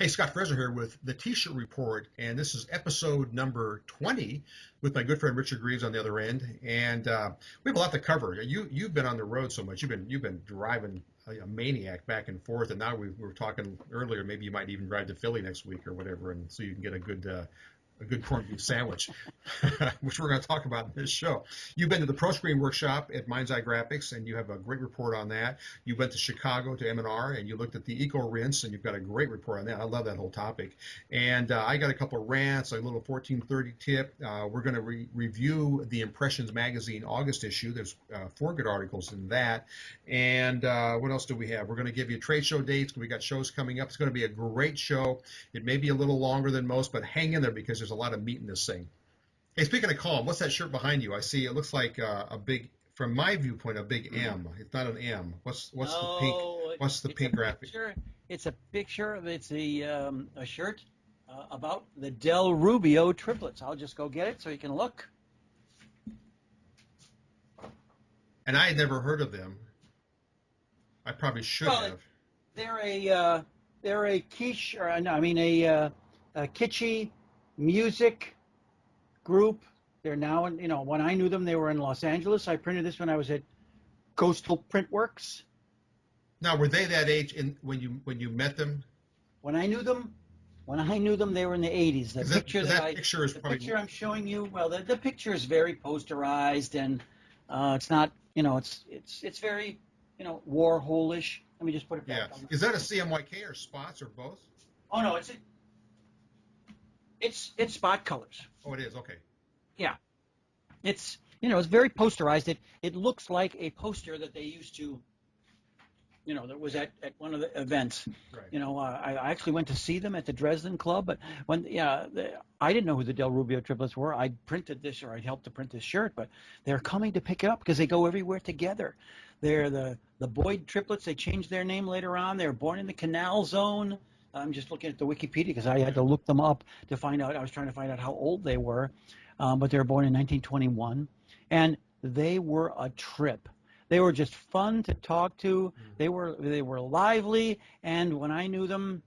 Hey, Scott Fresener here with the T-shirt report, and this is episode number 20 with my good friend Richard Greaves on the other end. And we have a lot to cover. You've been on the road so much. You've been driving a maniac back and forth, and now we were talking earlier. Maybe you might even drive to Philly next week or whatever, and so you can get a good corned beef sandwich, which we're going to talk about in this show. You've been to the Pro Screen workshop at Mind's Eye Graphics, and you have a great report on that. You went to Chicago to M&R, and you looked at the EcoRinse, and you've got a great report on that. I love that whole topic. And I got a couple of rants, a little 1430 tip. We're going to review the Impressions Magazine August issue. There's 4 good articles in that. And what else do we have? We're going to give you trade show dates. We got shows coming up. It's going to be a great show. It may be a little longer than most, but hang in there because there's a lot of meat in this thing. Hey, speaking of calm, what's that shirt behind you? I see it looks like a big, from my viewpoint, a big M. It's not an M. What's the pink? What's the pink graphic? It's a picture. It's a shirt about the Del Rubio triplets. I'll just go get it so you can look. And I had never heard of them. I probably should have. They're a quiche, or no, I mean a kitschy music group. They're now in, when I knew them, they were in Los Angeles. I printed this when I was at Coastal Printworks. Now, were they that age when you met them? When I knew them, they were in the 80s. The picture I'm showing you, well, the picture is very posterized, and it's not, it's very, Warholish. Let me just put it back. Yeah. Is that a CMYK or spots or both? Oh no, it's spot colors. Oh, it is. Okay. Yeah, it's it's very posterized. It looks like a poster that they used to, that was at one of the events. Right. I actually went to see them at the Dresden Club, but I didn't know who the Del Rubio triplets were. I printed this, or I helped to print this shirt, but they're coming to pick it up because they go everywhere together. They're the Boyd triplets. They changed their name later on. They were born in the Canal Zone. I'm just looking at the Wikipedia because I had to look them up to find out. I was trying to find out how old they were, but they were born in 1921, and they were a trip. They were just fun to talk to. They were lively, and when I knew them,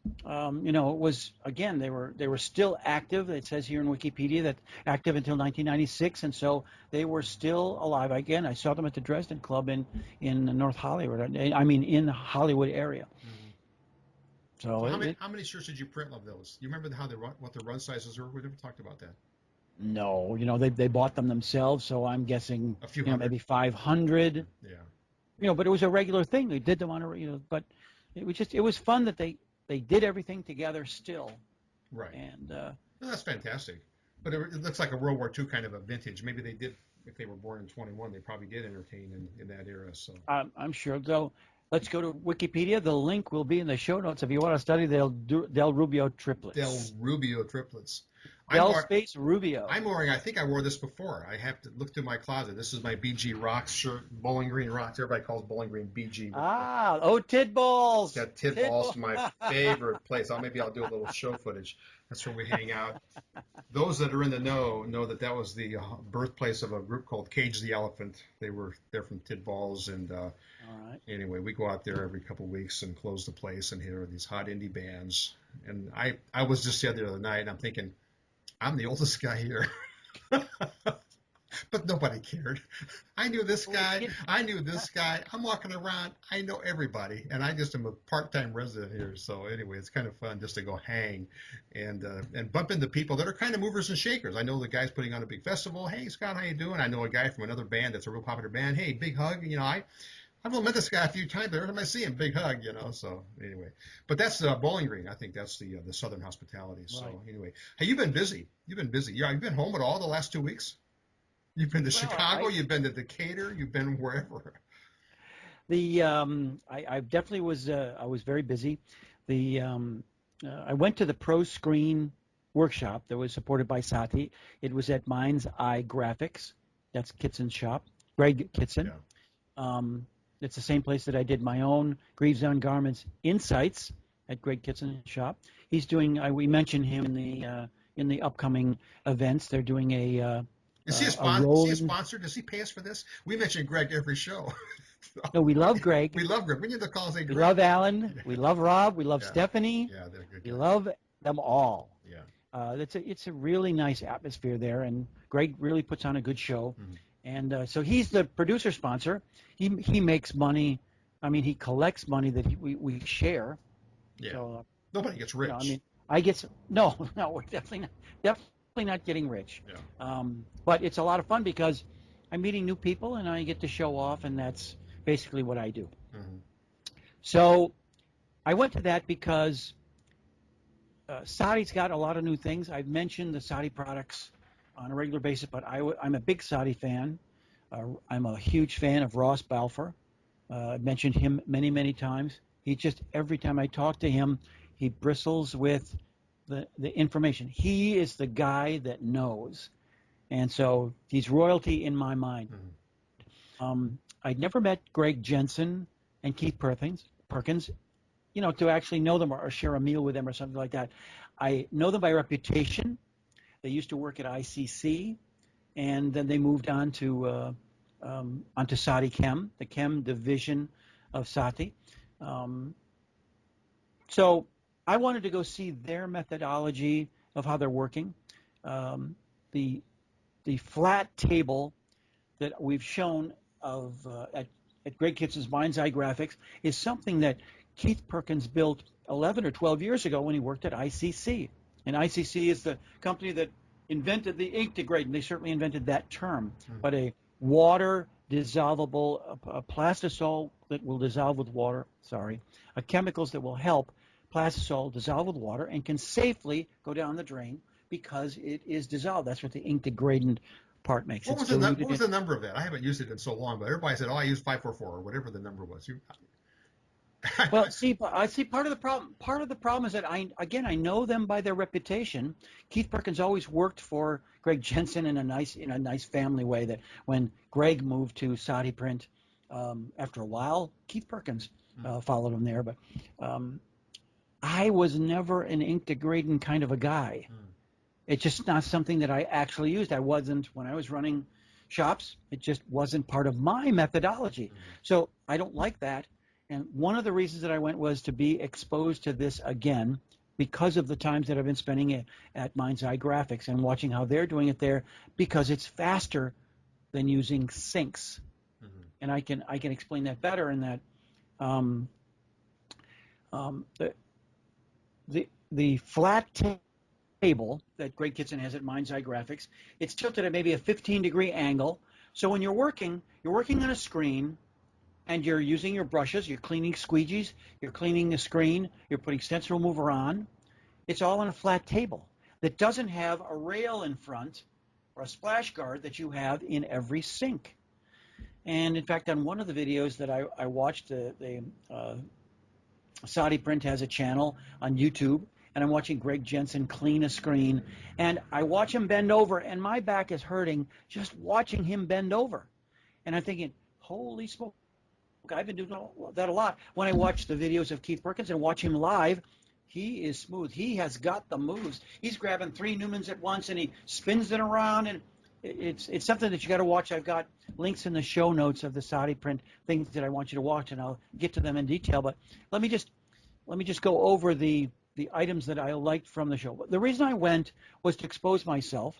it was, again, they were still active. It says here in Wikipedia that active until 1996, and so they were still alive. Again, I saw them at the Dresden Club in North Hollywood. I mean, in the Hollywood area. So how many shirts did you print of those? You remember what the run sizes were? We never talked about that. No, they bought them themselves, so I'm guessing a few hundred. Maybe 500. Yeah. But it was a regular thing. They did them on but it was fun that they did everything together still. Right. And that's fantastic. But it looks like a World War II kind of a vintage. Maybe they did, if they were born in 21, they probably did entertain in that era. So I'm sure they'll. Let's go to Wikipedia. The link will be in the show notes if you want to study the Del Rubio triplets. Del Rubio triplets. Space Rubio. I think I wore this before. I have to look through my closet. This is my BG Rocks shirt, Bowling Green Rocks. Everybody calls Bowling Green BG. Tid Balls. Yeah, Tid Balls is my favorite place. Maybe I'll do a little show footage. That's where we hang out. Those that are in the know that was the birthplace of a group called Cage the Elephant. They're from Tid Balls, and all right. Anyway, we go out there every couple of weeks and close the place and hear these hot indie bands. And I was just the other night, and I'm thinking, I'm the oldest guy here. But nobody cared. I knew this guy. I knew this guy. I'm walking around. I know everybody. And I just am a part-time resident here. So anyway, it's kind of fun just to go hang and bump into people that are kind of movers and shakers. I know the guy's putting on a big festival. Hey, Scott, how you doing? I know a guy from another band that's a real popular band. Hey, big hug. I've only met this guy a few times, but every time I see him, big hug, So anyway, but that's Bowling Green. I think that's the Southern hospitality. So right. Anyway, hey, you've been busy. Yeah, you've been home at all the last 2 weeks. You've been to Chicago. You've been to Decatur. You've been wherever. I definitely was. I was very busy. I went to the Pro Screen workshop that was supported by Saati. It was at Mind's Eye Graphics. That's Kitson's shop, Greg Kitson. Yeah. It's the same place that I did my own Greaves on Garments Insights at Greg Kitson's shop. He's doing. We mentioned him in the upcoming events. They're doing a. Is he a sponsor? Does he pay us for this? We mention Greg every show. No, we love Greg. We love Greg. We need to call and say We Greg. love Alan. Yeah. We love Rob. We love Yeah. Stephanie. Yeah, they're good We guys. love them all. Yeah. It's a really nice atmosphere there, and Greg really puts on a good show. Mm-hmm. And so he's the producer sponsor. He makes money. I mean, he collects money that we share. Yeah. So, Nobody gets rich. I mean, I get no, we're definitely not getting rich. Yeah. But it's a lot of fun because I'm meeting new people and I get to show off, and that's basically what I do. Mm-hmm. So I went to that because Saati's got a lot of new things. I've mentioned the Saati products on a regular basis, but I'm a big Saati fan. I'm a huge fan of Ross Balfour. I've mentioned him many, many times. He just, every time I talk to him, he bristles with the information. He is the guy that knows. And so he's royalty in my mind. Mm-hmm. I'd never met Greg Jensen and Keith Perkins, to actually know them or share a meal with them or something like that. I know them by reputation. They used to work at ICC, and then they moved on to onto Saati Chem, the Chem division of Saati. So I wanted to go see their methodology of how they're working. The flat table that we've shown of at Greg Kitzen's Mind's Eye Graphics is something that Keith Perkins built 11 or 12 years ago when he worked at ICC. And ICC is the company that invented the ink degrade, and they certainly invented that term. But a water dissolvable, a plastisol that will dissolve with water, chemicals that will help plastisol dissolve with water and can safely go down the drain because it is dissolved. That's what the ink degradant part makes. What was the number of that? I haven't used it in so long, but everybody said, "Oh, I used 544 or whatever the number was." Well, I see part of the problem. Part of the problem is that I know them by their reputation. Keith Perkins always worked for Greg Jensen in a nice family way. That when Greg moved to Saati Print, after a while, Keith Perkins followed him there. But I was never an ink degrading kind of a guy. It's just not something that I actually used. I wasn't when I was running shops. It just wasn't part of my methodology. So I don't like that. And one of the reasons that I went was to be exposed to this again because of the times that I've been spending it at Mind's Eye Graphics and watching how they're doing it there, because it's faster than using sinks. And I can explain that better in that the flat table that Greg Kitson has at Mind's Eye Graphics, it's tilted at maybe a 15-degree angle. So when you're working on a screen, and you're using your brushes, you're cleaning squeegees, you're cleaning the screen, you're putting stencil remover on. It's all on a flat table that doesn't have a rail in front or a splash guard that you have in every sink. And in fact, on one of the videos that I watched, Saati Print has a channel on YouTube, and I'm watching Greg Jensen clean a screen, and I watch him bend over, and my back is hurting just watching him bend over. And I'm thinking, holy smoke. I've been doing that a lot. When I watch the videos of Keith Perkins and watch him live, he is smooth. He has got the moves. He's grabbing 3 Newmans at once, and he spins it around, and it's something that you got to watch. I've got links in the show notes of the Saati Print things that I want you to watch, and I'll get to them in detail. But let me just go over the items that I liked from the show. The reason I went was to expose myself.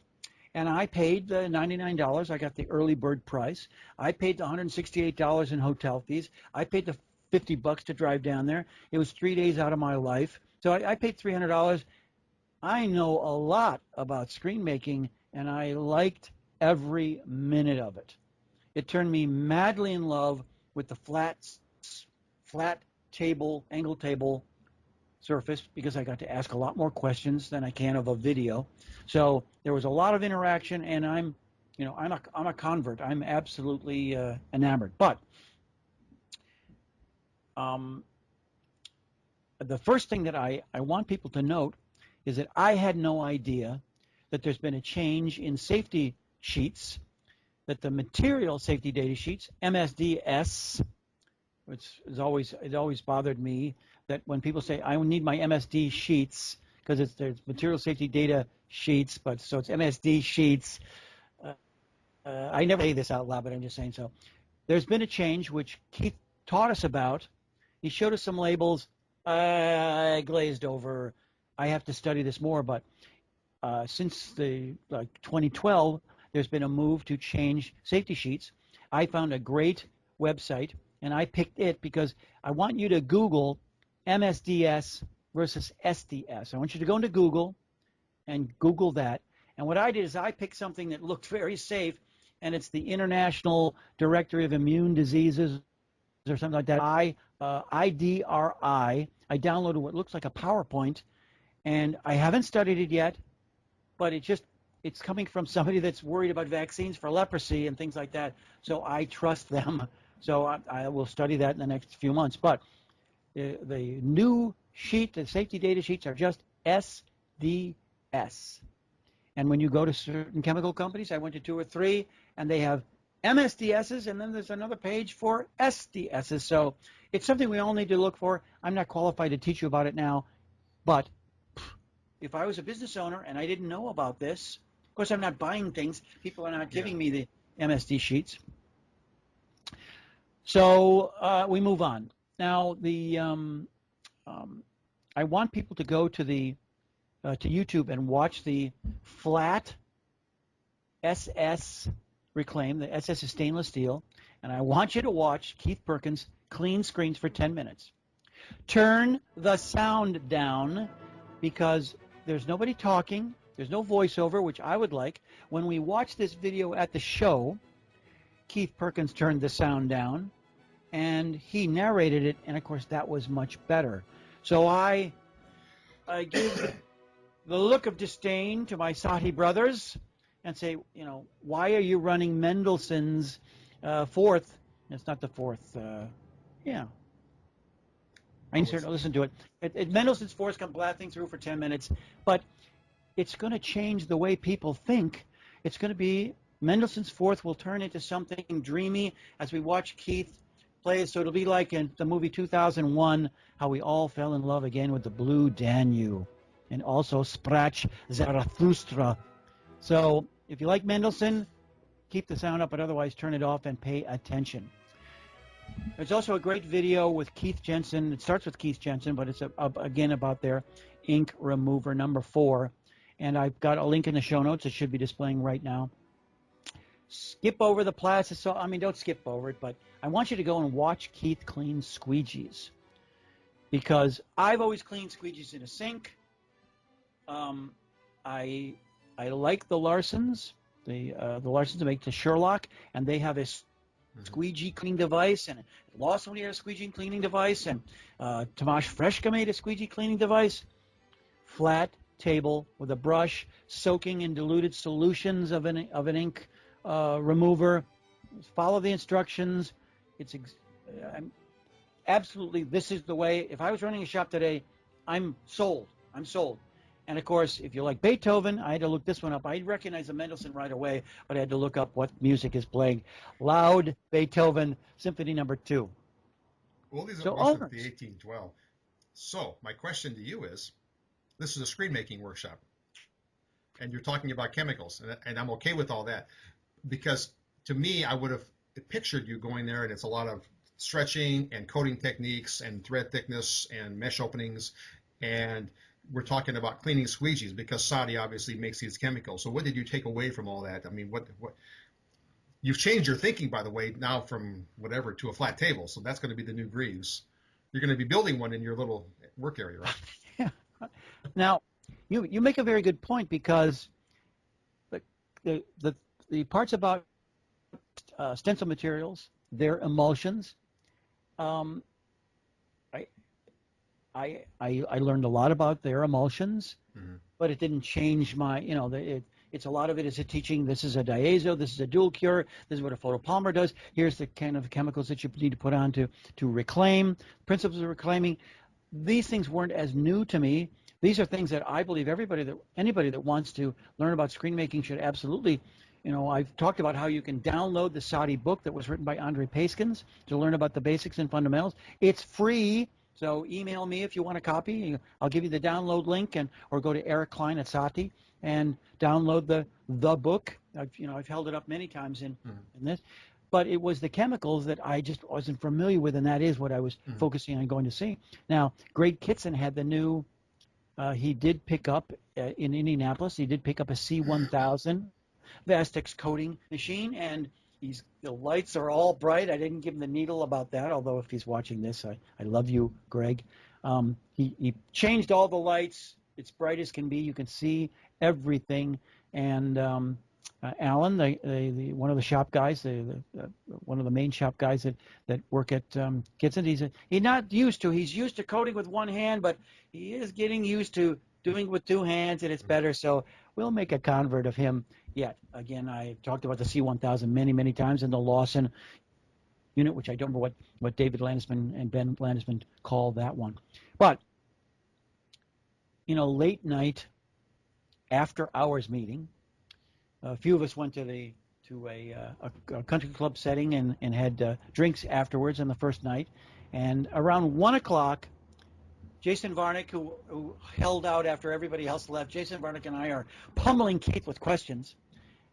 And I paid the $99. I got the early bird price. I paid the $168 in hotel fees. I paid the $50 to drive down there. It was 3 days out of my life. So I paid $300. I know a lot about screen making, and I liked every minute of it. It turned me madly in love with the flat table, angle table surface, because I got to ask a lot more questions than I can of a video. So there was a lot of interaction, and I'm a convert. I'm absolutely enamored. But the first thing that I want people to note is that I had no idea that there's been a change in safety sheets, that the material safety data sheets, MSDS, which is it always bothered me that when people say, I need my MSD sheets, because there's material safety data sheets, but so it's MSD sheets. I never say this out loud, but I'm just saying so. there's been a change which Keith taught us about. He showed us some labels. I glazed over. I have to study this more, but since 2012, there's been a move to change safety sheets. I found a great website, and I picked it because I want you to Google MSDS versus SDS. I want you to go into Google and Google that. And what I did is I picked something that looked very safe, and it's the International Directory of Immune Diseases or something like that. IDRI. I downloaded what looks like a PowerPoint, and I haven't studied it yet, but it's coming from somebody that's worried about vaccines for leprosy and things like that. So I trust them. So I will study that in the next few months. But the new sheet, the safety data sheets are just SDS. And when you go to certain chemical companies, I went to 2 or 3, and they have MSDSs, and then there's another page for SDSs. So it's something we all need to look for. I'm not qualified to teach you about it now, but if I was a business owner and I didn't know about this, of course I'm not buying things. People are not giving me the MSD sheets. So we move on. Now I want people to go to to YouTube and watch the flat SS reclaim. The SS is stainless steel, and I want you to watch Keith Perkins clean screens for 10 minutes. Turn the sound down because there's nobody talking. There's no voiceover, which I would like. When we watched this video at the show, Keith Perkins turned the sound down, and he narrated it, and of course that was much better. So I give the look of disdain to my Saati brothers and say, why are you running Mendelssohn's fourth? It's not the fourth. I need to listen to it. Mendelssohn's fourth come blasting through for 10 minutes, but it's going to change the way people think. It's going to be Mendelssohn's fourth will turn into something dreamy as we watch Keith play. So it'll be like in the movie 2001, how we all fell in love again with the Blue Danube, and also Sprach Zarathustra. So if you like Mendelssohn, keep the sound up, but otherwise turn it off and pay attention. There's also a great video with Keith Jensen. It starts with Keith Jensen, but it's again about their ink remover number 4. And I've got a link in the show notes. It should be displaying right now. Skip over the plastic. So don't skip over it, but I want you to go and watch Keith clean squeegees, because I've always cleaned squeegees in a sink. I like the Larsons. The Larsons make the Sherlock, and they have a squeegee cleaning device, and Lawson had a squeegee cleaning device, and Tomasz Freszka made a squeegee cleaning device. Flat table with a brush, soaking in diluted solutions of an ink remover. Follow the instructions. Absolutely, this is the way. If I was running a shop today, I'm sold. I'm sold. And of course, if you like Beethoven, I had to look this one up. I recognize the Mendelssohn right away, but I had to look up what music is playing. Loud Beethoven Symphony Number 2. Well, these are most of the 1812. So my question to you is, this is a screen making workshop, and you're talking about chemicals, and I'm okay with all that, because to me, I would have pictured you going there, and it's a lot of stretching and coating techniques and thread thickness and mesh openings, and we're talking about cleaning squeegees because Saati obviously makes these chemicals. So what did you take away from all that? I mean, what you've changed your thinking, by the way, now from whatever to a flat table. So that's going to be the new Greaves. You're going to be building one in your little work area, right? Yeah. Now, you make a very good point, because the parts about stencil materials, their emulsions, I learned a lot about their emulsions, but it didn't change my, it's a lot of it is a teaching. This is a diazo, this is a dual cure, this is what a photopolymer does. Here's the kind of chemicals that you need to put on to reclaim, principles of reclaiming. These things weren't as new to me. These are things that I believe anybody that wants to learn about screen making should absolutely. I've talked about how you can download the Saati book that was written by Andre Paskins to learn about the basics and fundamentals. It's free. So email me if you want a copy. I'll give you the download link, or go to Eric Klein at Saati and download the book. I've held it up many times in this. but it was the chemicals that I just wasn't familiar with, and that is what I was focusing on going to see. Now, Greg Kitson had the new, he did pick up in Indianapolis, he did pick up a C1000 Vastex coating machine, and the lights are all bright. I didn't give him the needle about that, although if he's watching this, I love you, Greg. He changed all the lights. It's bright as can be. You can see everything. And Alan, one of the shop guys, one of the main shop guys that work at Kitson, he's not used to. He's used to coating with one hand, but he is getting used to doing it with two hands, and it's better. So we'll make a convert of him yet. Again, I talked about the C1000 many, many times in the Lawson unit, which I don't know what David Landisman and Ben Landisman call that one. But, late night, after hours meeting, a few of us went to a country club setting and had drinks afterwards on the first night. And around 1 o'clock, Jason Varnick, who held out after everybody else left, Jason Varnick and I are pummeling Keith with questions.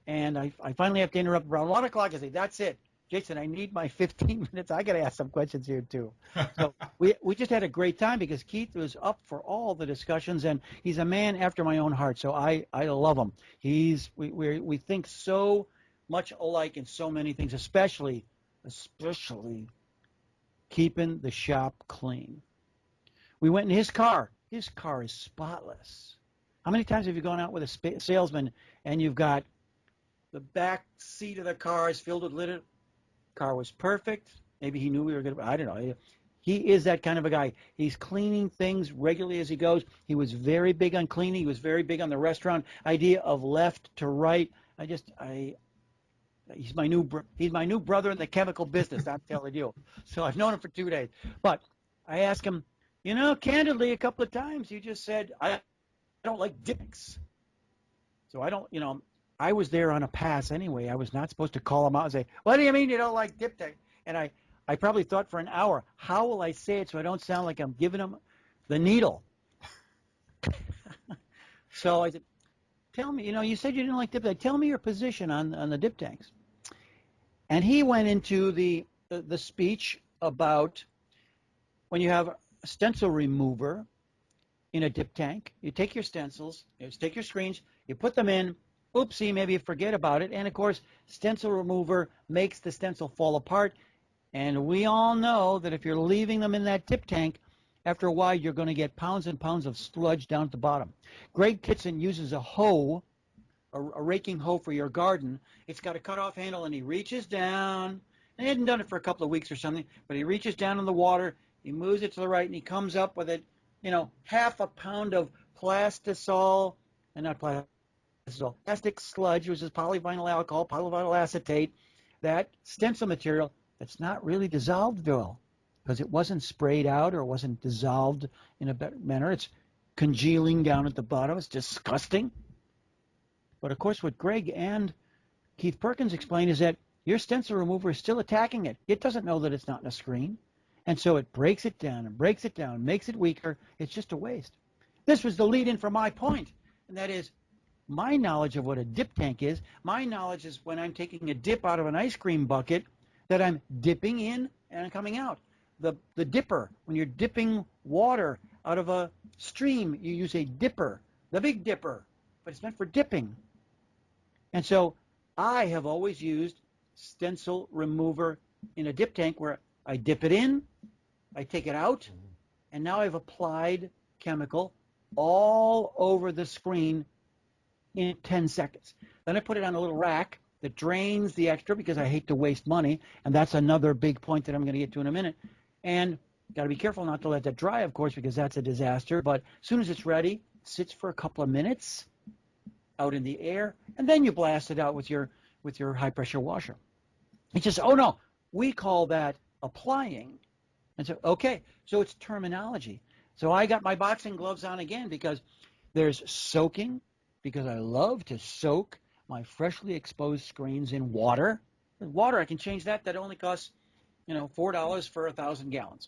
And I finally have to interrupt around 1 o'clock and say, that's it. Jason, I need my 15 minutes. I got to ask some questions here, too. So we just had a great time because Keith was up for all the discussions, and he's a man after my own heart. So I love him. We think so much alike in so many things, especially keeping the shop clean. We went in his car. His car is spotless. How many times have you gone out with a salesman and you've got the back seat of the car is filled with litter? Car was perfect. Maybe he knew we were going to, I don't know. He is that kind of a guy. He's cleaning things regularly as he goes. He was very big on cleaning. He was very big on the restaurant idea of left to right. He's my new brother in the chemical business, I'm telling you. So I've known him for 2 days. But I asked him, candidly, a couple of times, you just said, I don't like dicks. So I was there on a pass anyway. I was not supposed to call him out and say, what do you mean you don't like dip tank? And I probably thought for an hour, how will I say it so I don't sound like I'm giving him the needle? So I said, tell me, you said you didn't like dip tank. Tell me your position on the dip tanks. And he went into the speech about when you have a stencil remover in a dip tank, you take your stencils, you take your screens, you put them in, oopsie, maybe you forget about it. And, of course, stencil remover makes the stencil fall apart. And we all know that if you're leaving them in that dip tank, after a while you're going to get pounds and pounds of sludge down at the bottom. Greg Kitson uses a hoe, a raking hoe for your garden. It's got a cutoff handle, and he reaches down. And he hadn't done it for a couple of weeks or something, but he reaches down in the water, he moves it to the right, and he comes up with it, half a pound of plastisol, and not plastisol, plastic sludge, which is polyvinyl alcohol, polyvinyl acetate, that stencil material that's not really dissolved well because it wasn't sprayed out or it wasn't dissolved in a better manner. It's congealing down at the bottom. It's disgusting. But, of course, what Greg and Keith Perkins explained is that your stencil remover is still attacking it. It doesn't know that it's not in a screen. And so it breaks it down and breaks it down, makes it weaker. It's just a waste. This was the lead-in for my point, and that is my knowledge of what a dip tank is. My knowledge is when I'm taking a dip out of an ice cream bucket that I'm dipping in and coming out. The dipper, when you're dipping water out of a stream, you use a dipper, the big dipper, but it's meant for dipping. And so I have always used stencil remover in a dip tank where I dip it in, I take it out, and now I've applied chemical all over the screen in 10 seconds. Then I put it on a little rack that drains the extra because I hate to waste money, and that's another big point that I'm going to get to in a minute. And got to be careful not to let that dry, of course, because that's a disaster. But as soon as it's ready, it sits for a couple of minutes out in the air, and then you blast it out with your high-pressure washer. It's just, oh, no, we call that applying. And so, okay, so it's terminology. So I got my boxing gloves on again because there's soaking, because I love to soak my freshly exposed screens in water. With water, I can change that. That only costs, $4 for 1,000 gallons.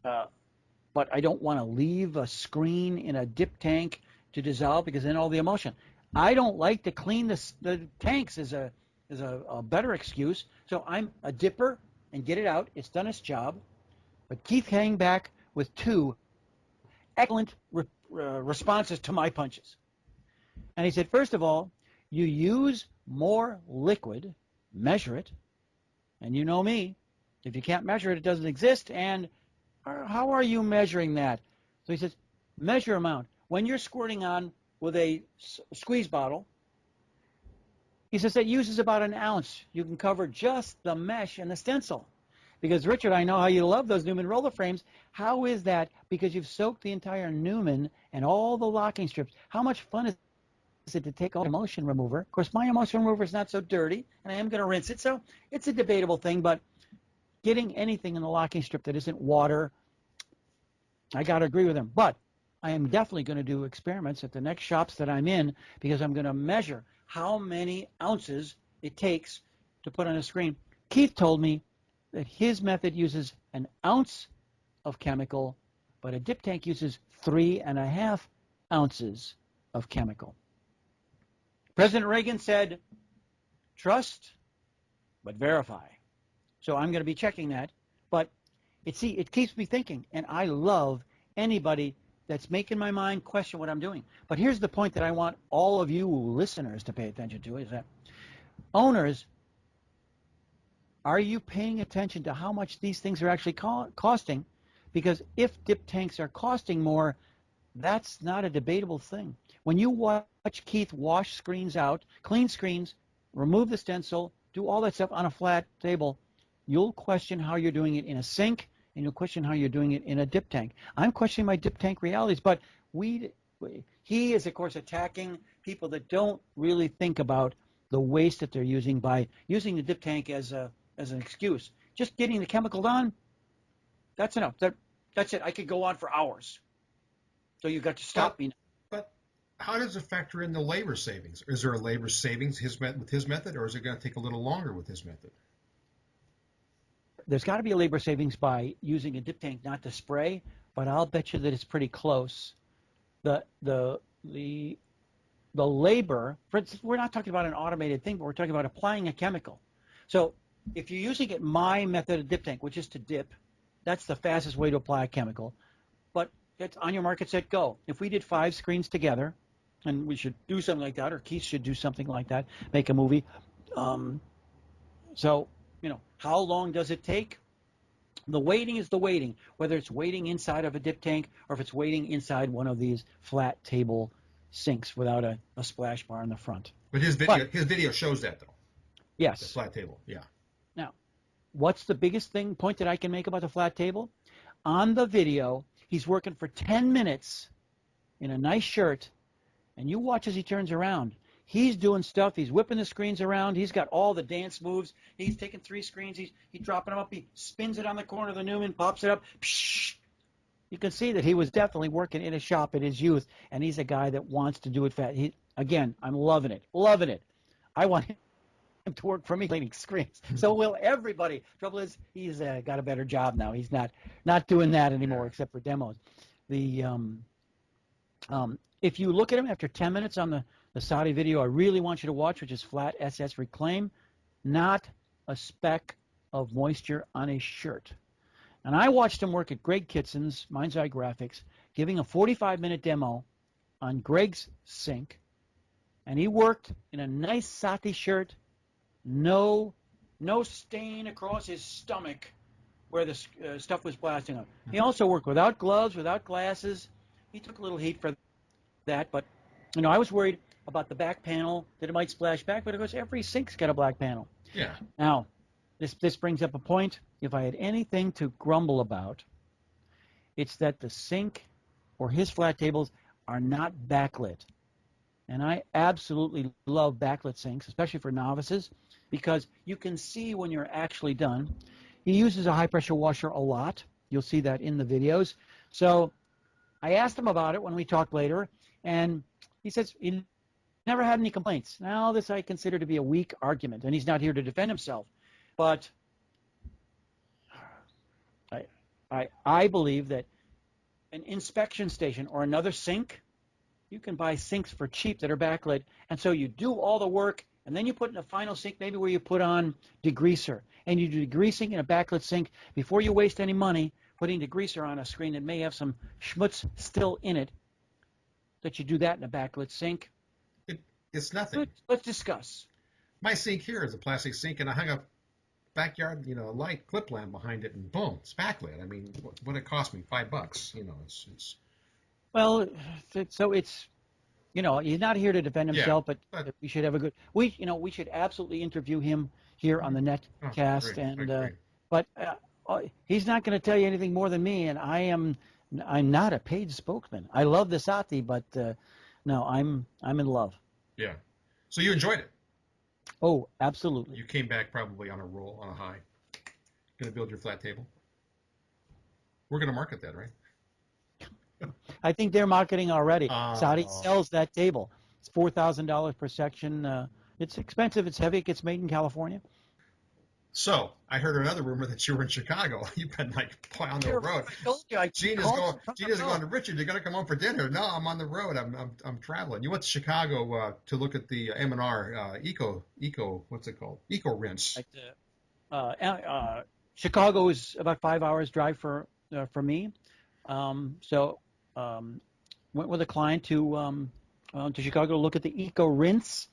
But I don't want to leave a screen in a dip tank to dissolve because then all the emulsion. I don't like to clean the tanks as a a better excuse. So I'm a dipper and get it out. It's done its job. But Keith came back with two excellent responses to my punches. And he said, first of all, you use more liquid, measure it, and you know me. If you can't measure it, it doesn't exist. And how are you measuring that? So he says, measure amount. When you're squirting on with a squeeze bottle, he says that uses about an ounce. You can cover just the mesh and the stencil. Because, Richard, I know how you love those Newman roller frames. How is that? Because you've soaked the entire Newman and all the locking strips. How much fun is it to take all the emulsion remover? Of course, my emulsion remover is not so dirty, and I am going to rinse it. So it's a debatable thing, but getting anything in the locking strip that isn't water, I got to agree with him. But I am definitely going to do experiments at the next shops that I'm in, because I'm going to measure how many ounces it takes to put on a screen. Keith told me that his method uses an ounce of chemical, but a dip tank uses 3.5 ounces of chemical. President Reagan said, trust, but verify. So I'm going to be checking that. But it keeps me thinking, and I love anybody that's making my mind question what I'm doing. But here's the point that I want all of you listeners to pay attention to, is that owners, are you paying attention to how much these things are actually costing? Because if dip tanks are costing more, that's not a debatable thing. When you watch Keith wash screens out, clean screens, remove the stencil, do all that stuff on a flat table, you'll question how you're doing it in a sink, and you'll question how you're doing it in a dip tank. I'm questioning my dip tank realities, but he is, of course, attacking people that don't really think about the waste that they're using by using the dip tank as an excuse. Just getting the chemical done, that's enough. That's it. I could go on for hours. So you've got to stop me. But how does it factor in the labor savings? Is there a labor savings with his method, or is it going to take a little longer with his method? There's got to be a labor savings by using a dip tank, not to spray, but I'll bet you that it's pretty close. The labor, for instance, we're not talking about an automated thing, but we're talking about applying a chemical. So if you're using it, my method of dip tank, which is to dip, that's the fastest way to apply a chemical. But it's on your market, set, go. If we did 5 screens together, and we should do something like that, or Keith should do something like that, make a movie. So, how long does it take? The waiting is the waiting, whether it's waiting inside of a dip tank or if it's waiting inside one of these flat table sinks without a splash bar in the front. But his video shows that, though. Yes. The flat table, yeah. Now, what's the biggest point that I can make about the flat table? On the video, he's working for 10 minutes in a nice shirt, and you watch as he turns around. He's doing stuff. He's whipping the screens around. He's got all the dance moves. He's taking 3 screens. He's dropping them up. He spins it on the corner of the Newman, pops it up. Psh! You can see that he was definitely working in a shop in his youth, and he's a guy that wants to do it fast. Again, I'm loving it. Loving it. I want him to work for me cleaning screens. So will everybody. Trouble is, he's got a better job now. He's not doing that anymore except for demos. If you look at him after 10 minutes on the Saati video I really want you to watch, which is flat SS Reclaim, not a speck of moisture on his shirt. And I watched him work at Greg Kitson's Mind's Eye Graphics, giving a 45-minute demo on Greg's sink, and he worked in a nice Saati shirt, no stain across his stomach where the stuff was blasting up. He also worked without gloves, without glasses. He took a little heat for that, but I was worried about the back panel, that it might splash back, but of course every sink's got a black panel. Yeah. Now, this brings up a point. If I had anything to grumble about, it's that the sink or his flat tables are not backlit. And I absolutely love backlit sinks, especially for novices, because you can see when you're actually done. He uses a high-pressure washer a lot. You'll see that in the videos. So I asked him about it when we talked later, and he says he never had any complaints. Now, this I consider to be a weak argument, and he's not here to defend himself. But I believe that an inspection station or another sink, you can buy sinks for cheap that are backlit, and so you do all the work And then you put in a final sink, maybe where you put on degreaser. And you do degreasing in a backlit sink before you waste any money putting degreaser on a screen that may have some schmutz still in it, that you do that in a backlit sink. It's nothing. Let's discuss. My sink here is a plastic sink, and I hung a backyard, light clip lamp behind it, and boom, it's backlit. I mean, what it cost me? $5. It's. Well, so it's, he's not here to defend himself, but we should have a good. We should absolutely interview him here on the netcast, but he's not going to tell you anything more than me, and I'm not a paid spokesman. I love the Saati, but no, I'm in love. Yeah. So you enjoyed it? Oh, absolutely. You came back probably on a roll, on a high. Going to build your flat table? We're going to market that, right? I think they're marketing already. Saati sells that table. It's $4,000 per section. It's expensive. It's heavy. It gets made in California. So I heard another rumor that you were in Chicago. You've been on the road. I told you. Gina's going to Richard. You're going to come home for dinner. No, I'm on the road. I'm traveling. You went to Chicago to look at the M&R what's it called? EcoRinse. Chicago is about 5 hours drive for me. So went with a client to Chicago to look at the EcoRinse.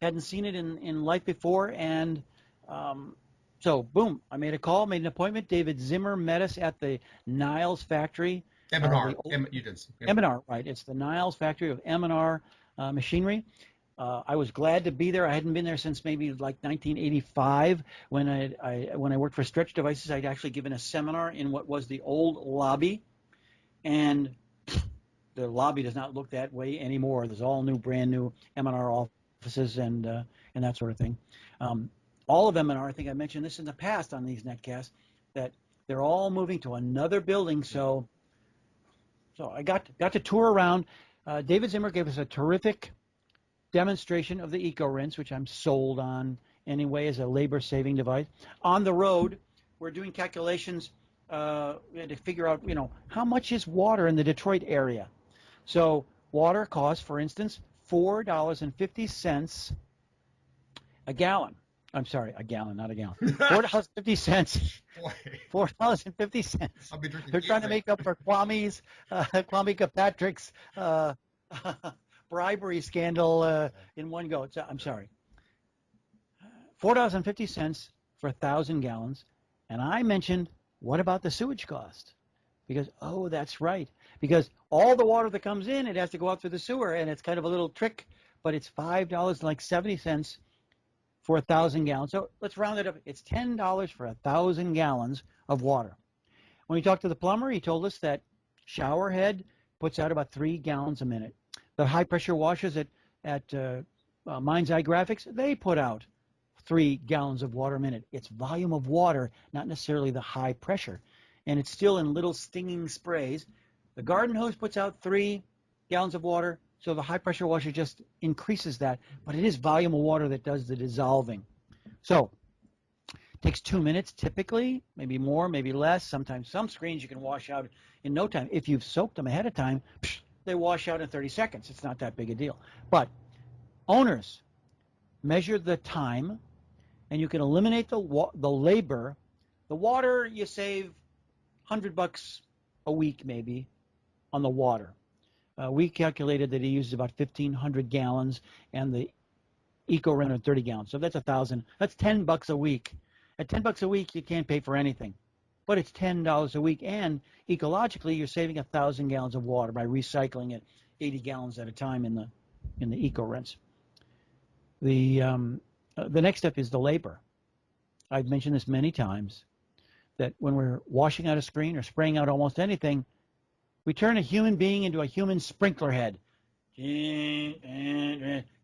Hadn't seen it in life before, and so, boom, I made a call, made an appointment. David Zimmer met us at the Niles factory. M&R. M&R, right. It's the Niles factory of M&R machinery. I was glad to be there. I hadn't been there since maybe like 1985 when I worked for Stretch Devices. I'd actually given a seminar in what was the old lobby, and the lobby does not look that way anymore. There's all new, brand new M&R offices and that sort of thing. All of M&R, I think I mentioned this in the past on these netcasts, that they're all moving to another building. So I got to tour around. David Zimmer gave us a terrific demonstration of the EcoRinse, which I'm sold on anyway as a labor-saving device. On the road, we're doing calculations we had to figure out, how much is water in the Detroit area. So water costs, for instance, $4.50 a gallon. I'm sorry, a gallon, not a gallon. $4.50. $4.50. I'll be drinking. They're trying to make up for Kwame Kilpatrick's bribery scandal in one go. I'm sorry. $4.50 for 1,000 gallons. And I mentioned, what about the sewage cost? Because, that's right. Because all the water that comes in, it has to go out through the sewer, and it's kind of a little trick, but it's $5.70 for 1,000 gallons. So let's round it up. It's $10 for 1,000 gallons of water. When we talked to the plumber, he told us that shower head puts out about 3 gallons a minute. The high pressure washers at Mind's Eye Graphics, they put out 3 gallons of water a minute. It's volume of water, not necessarily the high pressure. And it's still in little stinging sprays. The garden hose puts out 3 gallons of water. So the high pressure washer just increases that, but it is volume of water that does the dissolving. So it takes 2 minutes typically, maybe more, maybe less. Sometimes some screens you can wash out in no time. If you've soaked them ahead of time, they wash out in 30 seconds. It's not that big a deal. But owners, measure the time, and you can eliminate the labor. The water, you save $100 a week maybe on the water. We calculated that he uses about 1,500 gallons, and the EcoRinse 30 gallons. So that's 1,000. That's $10 a week. At $10 a week, you can't pay for anything, but it's $10 a week, and ecologically, you're saving 1,000 gallons of water by recycling it 80 gallons at a time in the EcoRinse. The next step is the labor. I've mentioned this many times, that when we're washing out a screen or spraying out almost anything, we turn a human being into a human sprinkler head. Yeah,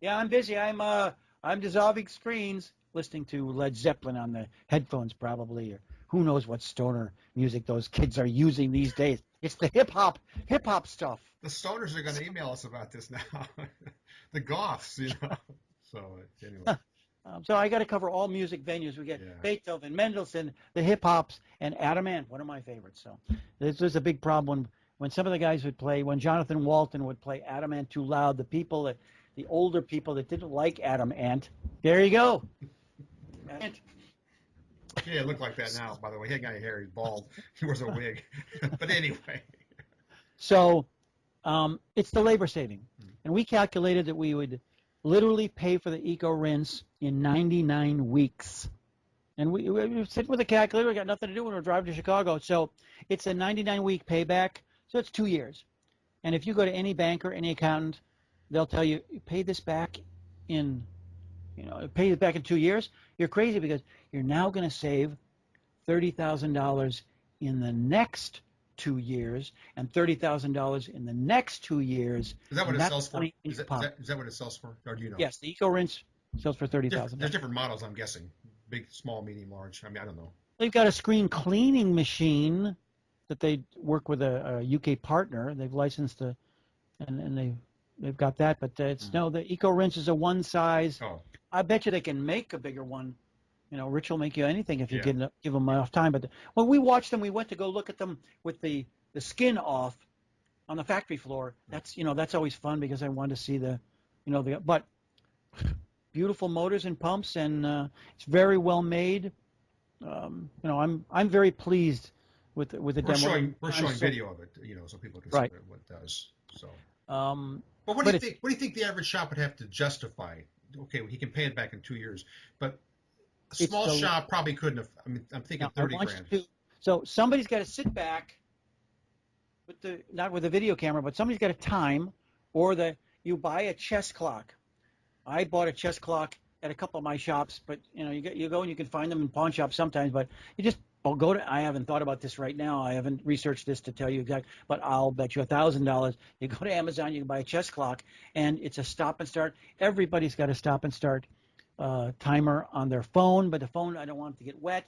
I'm busy. I'm dissolving screens, listening to Led Zeppelin on the headphones probably, or who knows what stoner music those kids are using these days. It's the hip hop stuff. The stoners are going to email us about this now. The goths, So anyway. So I got to cover all music venues. We get Beethoven, Mendelssohn, the hip hops, and Adam Ant, one of my favorites. So this was a big problem when some of the guys would play, when Jonathan Walton would play Adam Ant too loud, the people that the older people that didn't like Adam Ant. There you go. Ant. Yeah, it looked like that now, by the way. He ain't got any hair. He's bald. He wears a wig. But anyway. So it's the labor saving. And we calculated that we would literally pay for the EcoRinse in 99 weeks. And we sit with a calculator. We got nothing to do when we're driving to Chicago. So it's a 99-week payback. So it's 2 years. And if you go to any banker, any accountant, they'll tell you, you pay this back in, pay it back in 2 years. You're crazy because you're now going to save $30,000 in the next 2 years and $30,000 in the next 2 years. Is that what it sells for? Is that what it sells for? Or do you know? Yes, the EcoRinse sells for $30,000. There's different models, I'm guessing. Big, small, medium, large. I mean, I don't know. They've got a screen cleaning machine that they work with a UK partner. They've licensed and they've got that. But it's no, the EcoRinse is a one size. Oh. I bet you they can make a bigger one. Rich will make you anything if you give them enough time. But when we watched them, we went to go look at them with the skin off on the factory floor. That's that's always fun because I wanted to see but beautiful motors and pumps, and it's very well made. I'm very pleased with the demo. We're showing video of it, so people can see what it does. So. But what do you think? What do you think the average shop would have to justify? Okay, well, he can pay it back in 2 years, but a small shop probably couldn't have. I mean, I'm thinking 30 grand. So somebody's got to sit back not with a video camera, but somebody's got a time, or you buy a chess clock. I bought a chess clock at a couple of my shops, but you go and you can find them in pawn shops sometimes, but you just go to. I haven't thought about this right now. I haven't researched this to tell you exactly, but I'll bet you $1,000. You go to Amazon, you can buy a chess clock, and it's a stop and start. Everybody's got a stop and start timer on their phone, but the phone, I don't want it to get wet.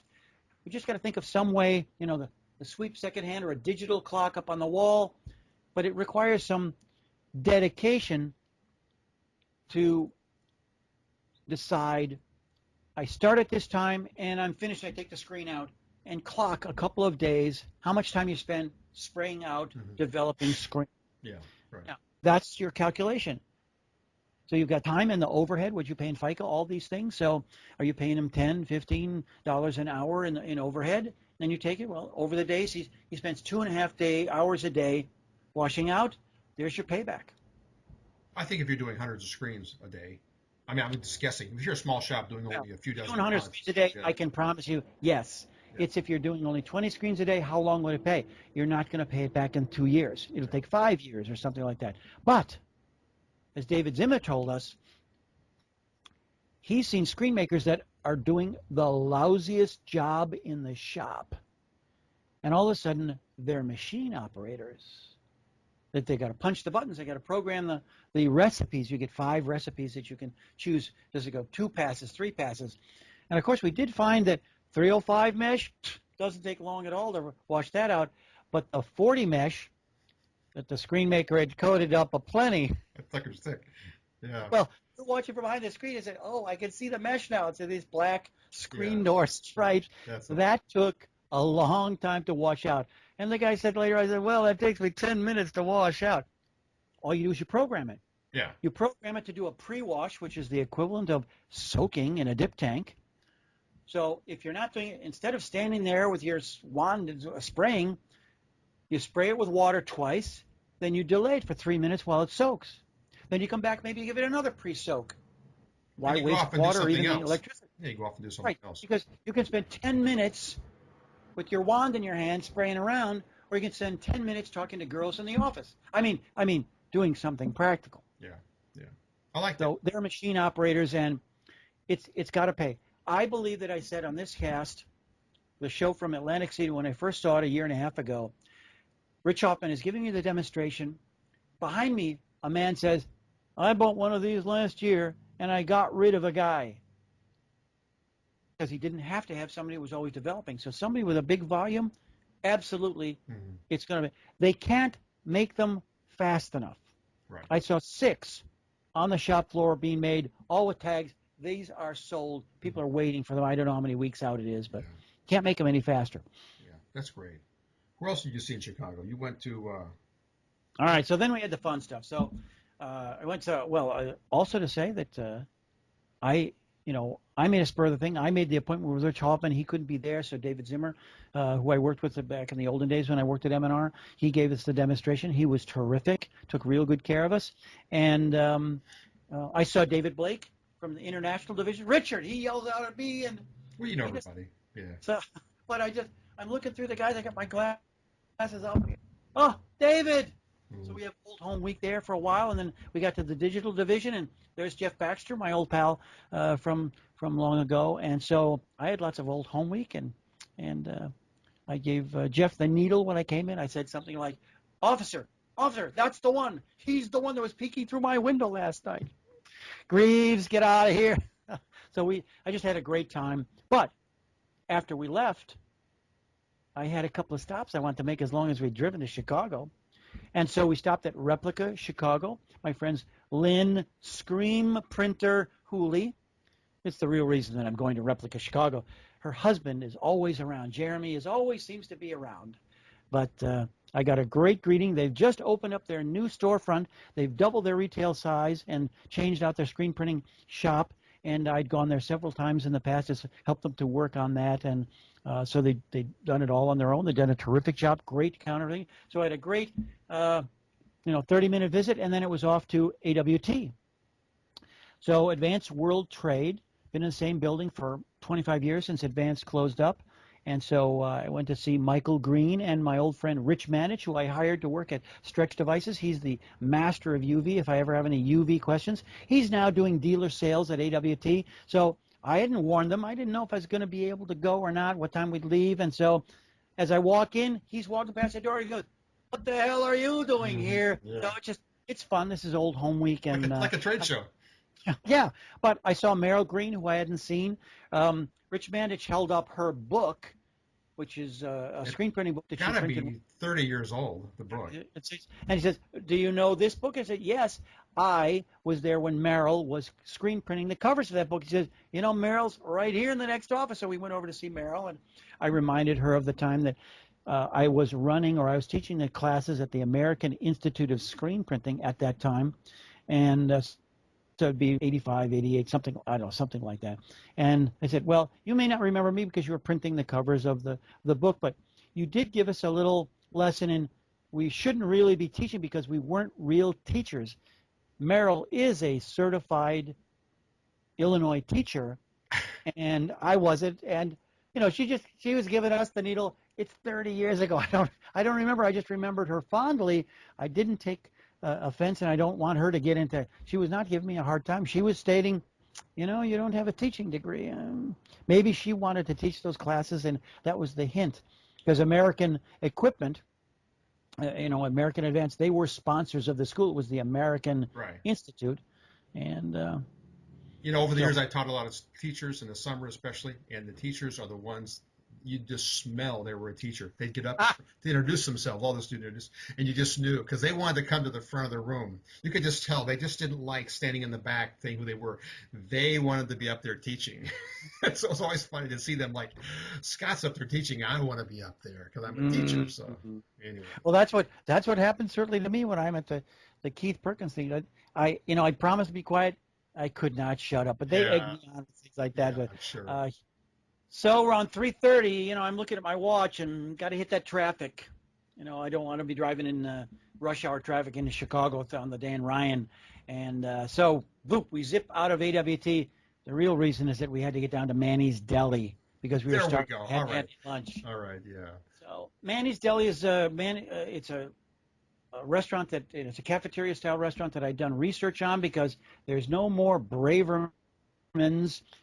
We just got to think of some way, the sweep second hand or a digital clock up on the wall, but it requires some dedication to decide I start at this time and I'm finished. I take the screen out and clock a couple of days how much time you spend spraying out, developing screen. Yeah, right. Now, that's your calculation. So you've got time and the overhead, what you pay in FICA, all these things. So are you paying him $10, $15 an hour in overhead? Then you take it, well, over the days, he spends 2.5 hours a day washing out. There's your payback. I think if you're doing hundreds of screens a day, I mean, I'm just guessing. If you're a small shop doing only a few dozen. 100 screens a day, I can promise you, yes. Yeah. It's if you're doing only 20 screens a day, how long would it pay? You're not going to pay it back in 2 years. It'll take 5 years or something like that. But as David Zimmer told us, he's seen screen makers that are doing the lousiest job in the shop. And all of a sudden, they're machine operators. That they got to punch the buttons. They got to program the recipes. You get 5 recipes that you can choose. Does it go 2 passes, 3 passes? And, of course, we did find that 305 mesh doesn't take long at all to wash that out. But the 40 mesh that the screen maker had coated up aplenty. That sucker's thick. Yeah. Well, you're watching from behind the screen and say, oh, I can see the mesh now. It's these black screen door stripes. That took a long time to wash out. And the guy said later, I said, well, that takes me 10 minutes to wash out. All you do is you program it. Yeah. You program it to do a pre-wash, which is the equivalent of soaking in a dip tank. So if you're not doing it, instead of standing there with your wand and spraying, you spray it with water twice, then you delay it for 3 minutes while it soaks. Then you come back, maybe you give it another pre-soak. Why waste water or even electricity? Yeah, you go off and do something else. Because you can spend 10 minutes with your wand in your hand spraying around, or you can spend 10 minutes talking to girls in the office. I mean, doing something practical. Yeah. I like that. So they're machine operators, and it's got to pay. I believe that I said on this cast, the show from Atlantic City, when I first saw it a year and a half ago, Rich Hoffman is giving me the demonstration. Behind me, a man says, I bought one of these last year, and I got rid of a guy. Because he didn't have to have somebody who was always developing. So somebody with a big volume, absolutely, it's going to be. They can't make them fast enough. Right. I saw 6 on the shop floor being made, all with tags. These are sold. People are waiting for them. I don't know how many weeks out it is, but can't make them any faster. Yeah, that's great. Where else did you see in Chicago? You went to... All right, so then we had the fun stuff. So I went to, well, also to say that I made a spur of the thing. I made the appointment with Rich Hoffman. He couldn't be there, so David Zimmer, who I worked with back in the olden days when I worked at M&R, he gave us the demonstration. He was terrific, took real good care of us. And I saw David Blake from the international division. Richard, he yelled out at me. And well, you know everybody. Yeah. So, but I'm looking through the guys. I got my glasses up. Oh, David. So we have Old Home Week there for a while, and then we got to the digital division, and there's Jeff Baxter, my old pal from long ago. And so I had lots of Old Home Week, and I gave Jeff the needle when I came in. I said something like, Officer, that's the one. He's the one that was peeking through my window last night. Greaves, get out of here. So I just had a great time. But after we left, I had a couple of stops I wanted to make as long as we'd driven to Chicago. And so we stopped at Replica Chicago. My friends Lynn Scream Printer Hooley. It's the real reason that I'm going to Replica Chicago. Her husband is always around. Jeremy always seems to be around. But I got a great greeting. They've just opened up their new storefront. They've doubled their retail size and changed out their screen printing shop. And I'd gone there several times in the past to help them to work on that. And so they'd done it all on their own. They'd done a terrific job, great counterling. So I had a great, 30-minute visit, and then it was off to AWT. So Advanced World Trade, been in the same building for 25 years since Advanced closed up. And so I went to see Michael Green and my old friend Rich Manich, who I hired to work at Stretch Devices. He's the master of UV. If I ever have any UV questions, he's now doing dealer sales at AWT. So I hadn't warned them. I didn't know if I was going to be able to go or not, what time we'd leave. And so as I walk in, he's walking past the door. He goes, "What the hell are you doing here?" Yeah. So it's fun. This is Old Home Week. And, like a trade show. Yeah, but I saw Meryl Green, who I hadn't seen. Rich Mandich held up her book, which is a screen printing book that she printed. It's got to be 30 years old, the book. And he says, "Do you know this book?" I said, "Yes, I was there when Meryl was screen printing the covers for that book." He says, "Meryl's right here in the next office." So we went over to see Meryl, and I reminded her of the time that I was teaching the classes at the American Institute of Screen Printing at that time. And so it'd be 85, 88, something like that. And I said, "Well, you may not remember me because you were printing the covers of the book, but you did give us a little lesson in we shouldn't really be teaching because we weren't real teachers." Meryl is a certified Illinois teacher, and I wasn't. And she was giving us the needle. It's 30 years ago. I don't remember. I just remembered her fondly. I didn't take offense, and I don't want her to get into. She was not giving me a hard time. She was stating, you don't have a teaching degree. Maybe she wanted to teach those classes, and that was the hint. Because American Equipment, American Advanced, they were sponsors of the school. It was the American Institute, and over the years I taught a lot of teachers in the summer, especially, and the teachers are the ones you just smell they were a teacher. They'd get up to introduce themselves, all the students, and you just knew because they wanted to come to the front of the room. You could just tell they just didn't like standing in the back saying who they were. They wanted to be up there teaching. So it's always funny to see them like, Scott's up there teaching. I want to be up there because I'm a teacher. So anyway. Well, that's what happened certainly to me when I'm at the Keith Perkins thing. I promised to be quiet. I could not shut up, but they egged me on things like that. Yeah, but sure. So around 3:30, I'm looking at my watch and got to hit that traffic. I don't want to be driving in rush hour traffic into Chicago on the Dan Ryan. And so, boop, we zip out of AWT. The real reason is that we had to get down to Manny's Deli because we were starting to have lunch. All right, yeah. So Manny's Deli is it's a restaurant it's a cafeteria style restaurant that I'd done research on because there's no more Braverman's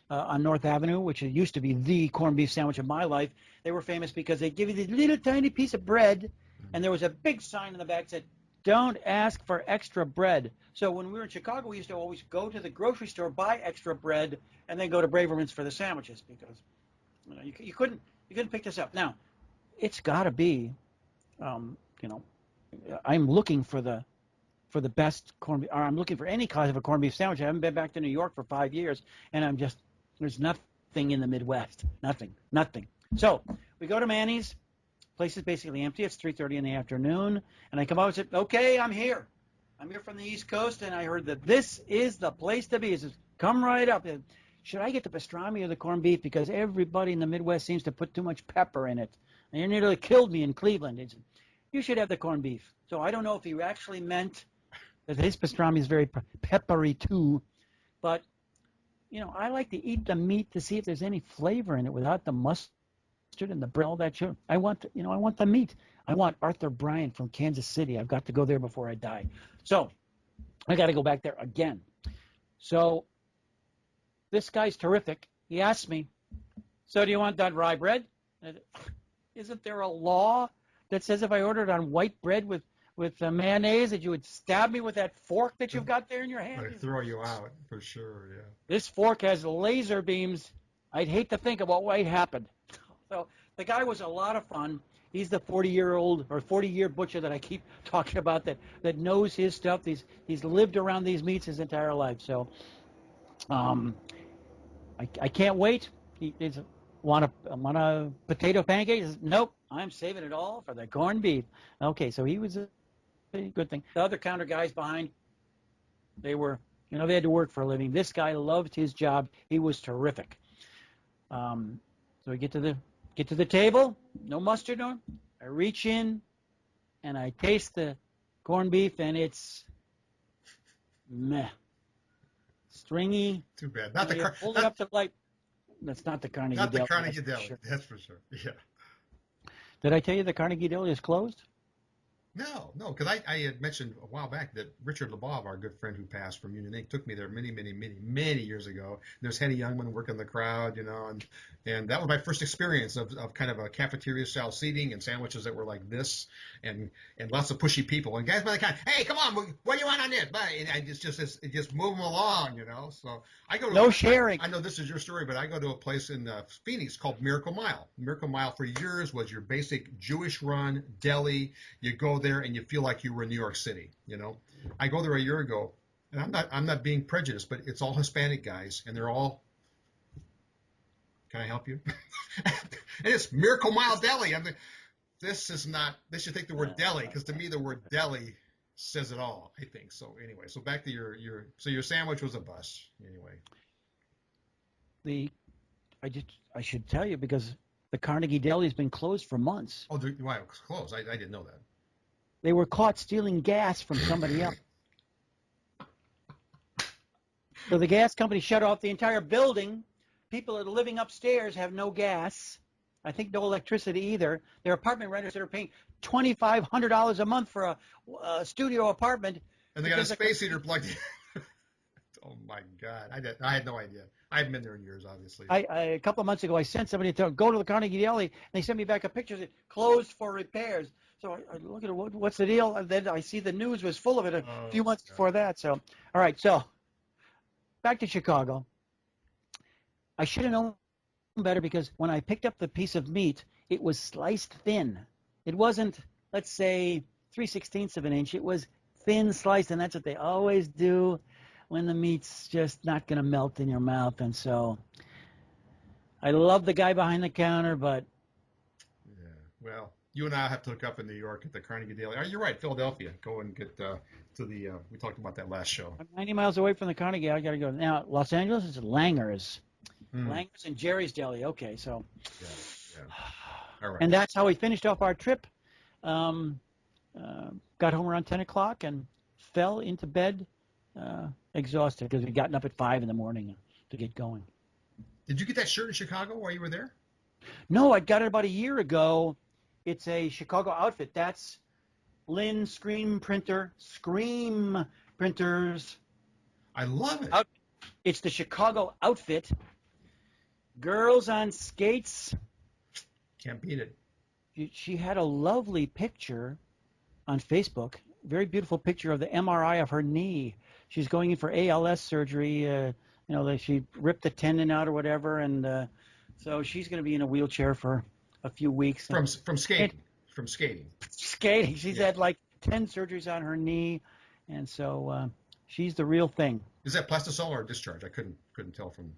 on North Avenue, which used to be the corned beef sandwich of my life. They were famous because they give you this little tiny piece of bread, and there was a big sign in the back that said, "Don't ask for extra bread." So when we were in Chicago, we used to always go to the grocery store, buy extra bread, and then go to Braverman's for the sandwiches because you couldn't pick this up. Now, it's got to be, I'm looking for the best corned beef, or I'm looking for any kind of a corned beef sandwich. I haven't been back to New York for 5 years, and there's nothing in the Midwest. Nothing. So we go to Manny's. Place is basically empty. It's 3:30 in the afternoon, and I come out and say, "Okay, I'm here." I'm here from the East Coast, and I heard that this is the place to be. It says, come right up. Should I get the pastrami or the corned beef? Because everybody in the Midwest seems to put too much pepper in it. And it nearly killed me in Cleveland. He said, you should have the corned beef. So I don't know if he actually meant that his pastrami is very peppery too. But, you know, I like to eat the meat to see if there's any flavor in it without the mustard and the bread, all that shit. I want the meat. I want Arthur Bryant from Kansas City. I've got to go there before I die. So I got to go back there again. So this guy's terrific. He asked me, so do you want that rye bread? Isn't there a law that says if I ordered on white bread with mayonnaise that you would stab me with that fork that you've got there in your hand? I'd throw you out for sure, yeah. This fork has laser beams. I'd hate to think of what might happen. So the guy was a lot of fun. He's the 40-year butcher that I keep talking about that knows his stuff. He's lived around these meats his entire life. So I can't wait. He's want a potato pancake? He says, nope, I'm saving it all for the corned beef. Okay, so he was a good thing. The other counter guys behind, they had to work for a living. This guy loved his job. He was terrific. So we get to the table, no mustard on. I reach in and I taste the corned beef, and it's meh, stringy. Too bad. Not the hold it up to light. That's not the Carnegie Deli. Not the Carnegie Deli. That's for sure. Yeah. Did I tell you the Carnegie Deli is closed? No, because I had mentioned a while back that Richard Labov, our good friend who passed from Union Ink, took me there many years ago. There's Henny Youngman working the crowd, and that was my first experience of kind of a cafeteria-style seating and sandwiches that were like this, and lots of pushy people. And guys by the kind, hey, come on, what do you want on this? And it's just move them along, So I go to no sharing. I know this is your story, but I go to a place in Phoenix called Miracle Mile. Miracle Mile for years was your basic Jewish-run deli. You go there and you feel like you were in New York City, I go there a year ago, and I'm not being prejudiced, but it's all Hispanic guys, and they're all, can I help you? And it's Miracle Mile Deli. I mean, they should take the word deli, because to me the word deli says it all, I think. So anyway, so back to your sandwich was a bust anyway. I should tell you, because the Carnegie Deli has been closed for months. Oh, why it was closed? I didn't know that. They were caught stealing gas from somebody else. So the gas company shut off the entire building. People that are living upstairs have no gas. I think no electricity either. Their apartment renters that are paying $2,500 a month for a studio apartment. And they got a space heater plugged in. Oh, my God. I had no idea. I haven't been there in years, obviously. A couple of months ago, I sent somebody to go to the Carnegie Deli, and they sent me back a picture that closed for repairs. So I look at it, what's the deal? And then I see the news was full of it a few months before that. So, all right, so back to Chicago. I should have known better, because when I picked up the piece of meat, it was sliced thin. It wasn't, let's say, 3/16 of an inch. It was thin sliced, and that's what they always do when the meat's just not going to melt in your mouth. And so I love the guy behind the counter, but... Yeah, well... You and I have to look up in New York at the Carnegie Deli. Oh, you're right, Philadelphia. Go and get to the. We talked about that last show. I'm 90 miles away from the Carnegie. I got to go now. Los Angeles is Langer's. Langer's and Jerry's Deli. Okay, so. Yeah. All right. And that's how we finished off our trip. Got home around 10 o'clock and fell into bed exhausted, because we'd gotten up at 5 in the morning to get going. Did you get that shirt in Chicago while you were there? No, I got it about a year ago. It's a Chicago outfit. That's Lynn Scream Printers. I love it. It's the Chicago outfit. Girls on skates. Can't beat it. She had a lovely picture on Facebook. Very beautiful picture of the MRI of her knee. She's going in for ALS surgery. She ripped the tendon out or whatever, and so she's going to be in a wheelchair for a few weeks. From skating. Skating. She's had like 10 surgeries on her knee, and so she's the real thing. Is that plastisol or discharge? I couldn't tell from.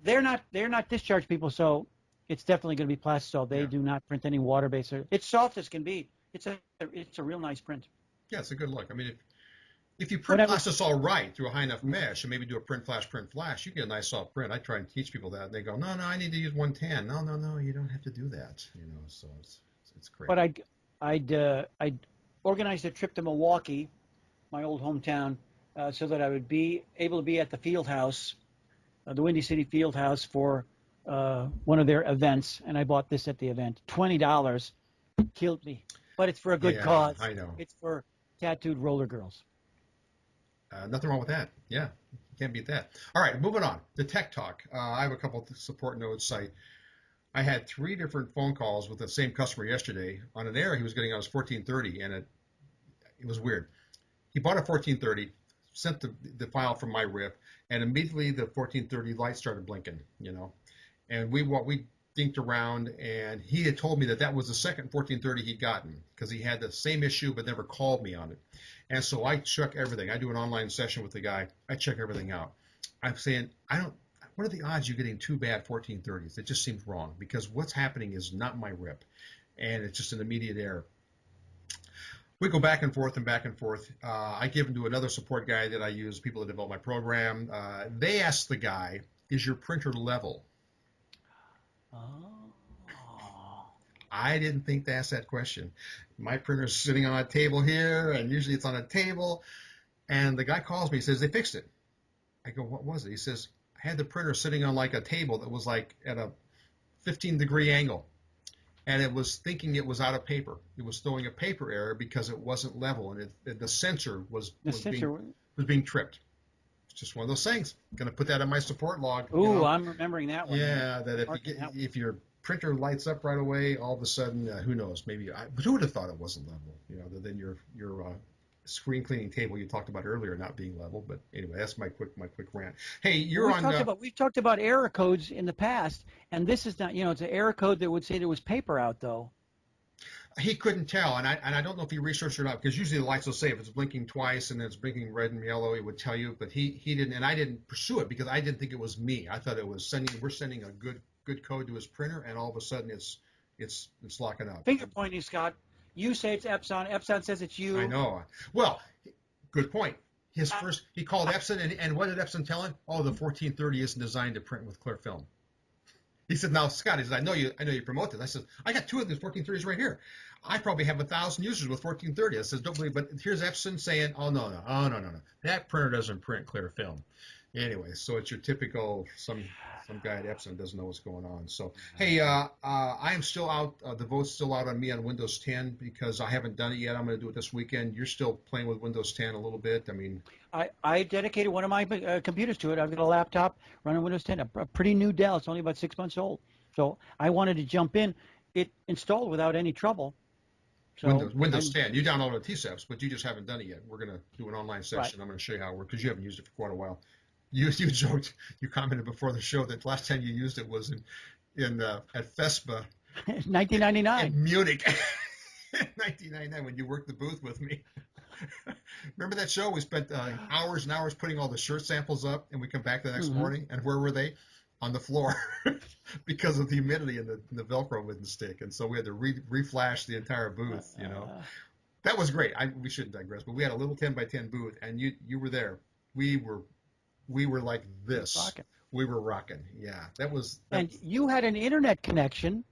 They're not discharge people, so it's definitely going to be plastisol. They do not print any water-based. It's soft as can be. It's a real nice print. Yeah, it's a good look. I mean, If you print flash this all right through a high enough mesh and maybe do a print flash, you get a nice soft print. I try and teach people that, and they go, no, I need to use 110. No, you don't have to do that. So it's great. But I'd organized a trip to Milwaukee, my old hometown, so that I would be able to be at the field house, the Windy City Field House, for one of their events, and I bought this at the event. $20 killed me, but it's for a good cause. I know. It's for tattooed roller girls. Nothing wrong with that. Yeah, you can't beat that. All right, moving on. The Tech Talk. I have a couple of support notes. I had 3 different phone calls with the same customer yesterday. On an error he was getting on his 1430, and it was weird. He bought a 1430, sent the file from my rip, and immediately the 1430 light started blinking, And we dinked around, and he had told me that was the second 1430 he'd gotten, because he had the same issue but never called me on it. And so I check everything. I do an online session with the guy. I check everything out. I'm saying, what are the odds you're getting 2 bad 1430s? It just seems wrong, because what's happening is not my rip, and it's just an immediate error. We go back and forth and back and forth. I give them to another support guy that I use, people that develop my program. They ask the guy, is your printer level? I didn't think to ask that question. My printer's sitting on a table here, and usually it's on a table. And the guy calls me, he says, they fixed it. I go, what was it? He says, I had the printer sitting on like a table that was like at a 15-degree angle. And it was thinking it was out of paper. It was throwing a paper error because it wasn't level, and the sensor was being tripped. It's just one of those things. I'm going to put that in my support log. Ooh, I'm remembering that one. Yeah, that if your printer lights up right away, all of a sudden, who knows? Maybe who would have thought it wasn't level? Other than your screen cleaning table you talked about earlier not being level. But anyway, that's my quick rant. Hey, we've talked about error codes in the past, and this is not. It's an error code that would say there was paper out though. He couldn't tell, and I don't know if he researched it or not, because usually the lights will say if it's blinking twice and it's blinking red and yellow, it would tell you. But he didn't, and I didn't pursue it because I didn't think it was me. I thought it was we're sending a good code to his printer, and all of a sudden it's locking up. Finger pointing, Scott. You say it's Epson. Epson says it's you. I know. Well, good point. He called Epson, and what did Epson tell him? Oh, the 1430 isn't designed to print with clear film. He said, now, Scott, I know you promote this. I said, I got 2 of these 1430s right here. I probably have 1,000 users with 1430. I said, don't believe, but here's Epson saying, oh, no. That printer doesn't print clear film. Anyway, so it's your typical, some guy at Epson doesn't know what's going on. So, hey, I am still out. The vote's still out on me on Windows 10 because I haven't done it yet. I'm going to do it this weekend. You're still playing with Windows 10 a little bit. I mean, I dedicated one of my computers to it. I've got a laptop running Windows 10, a pretty new Dell. It's only about 6 months old. So I wanted to jump in. It installed without any trouble. So Windows 10. You downloaded t-seps, but you just haven't done it yet. We're going to do an online session. Right. I'm going to show you how it works because you haven't used it for quite a while. You joked, you commented before the show that last time you used it was at FESPA. 1999. In Munich. 1999 when you worked the booth with me. Remember that show? We spent hours and hours putting all the shirt samples up, and we come back the next morning, and where were they? On the floor because of the humidity and the Velcro wouldn't stick. And so we had to reflash the entire booth, That was great. We shouldn't digress, but we had a little 10 by 10 booth, and you were there. We were like this. Rocking. We were rocking. Yeah, and you had an internet connection,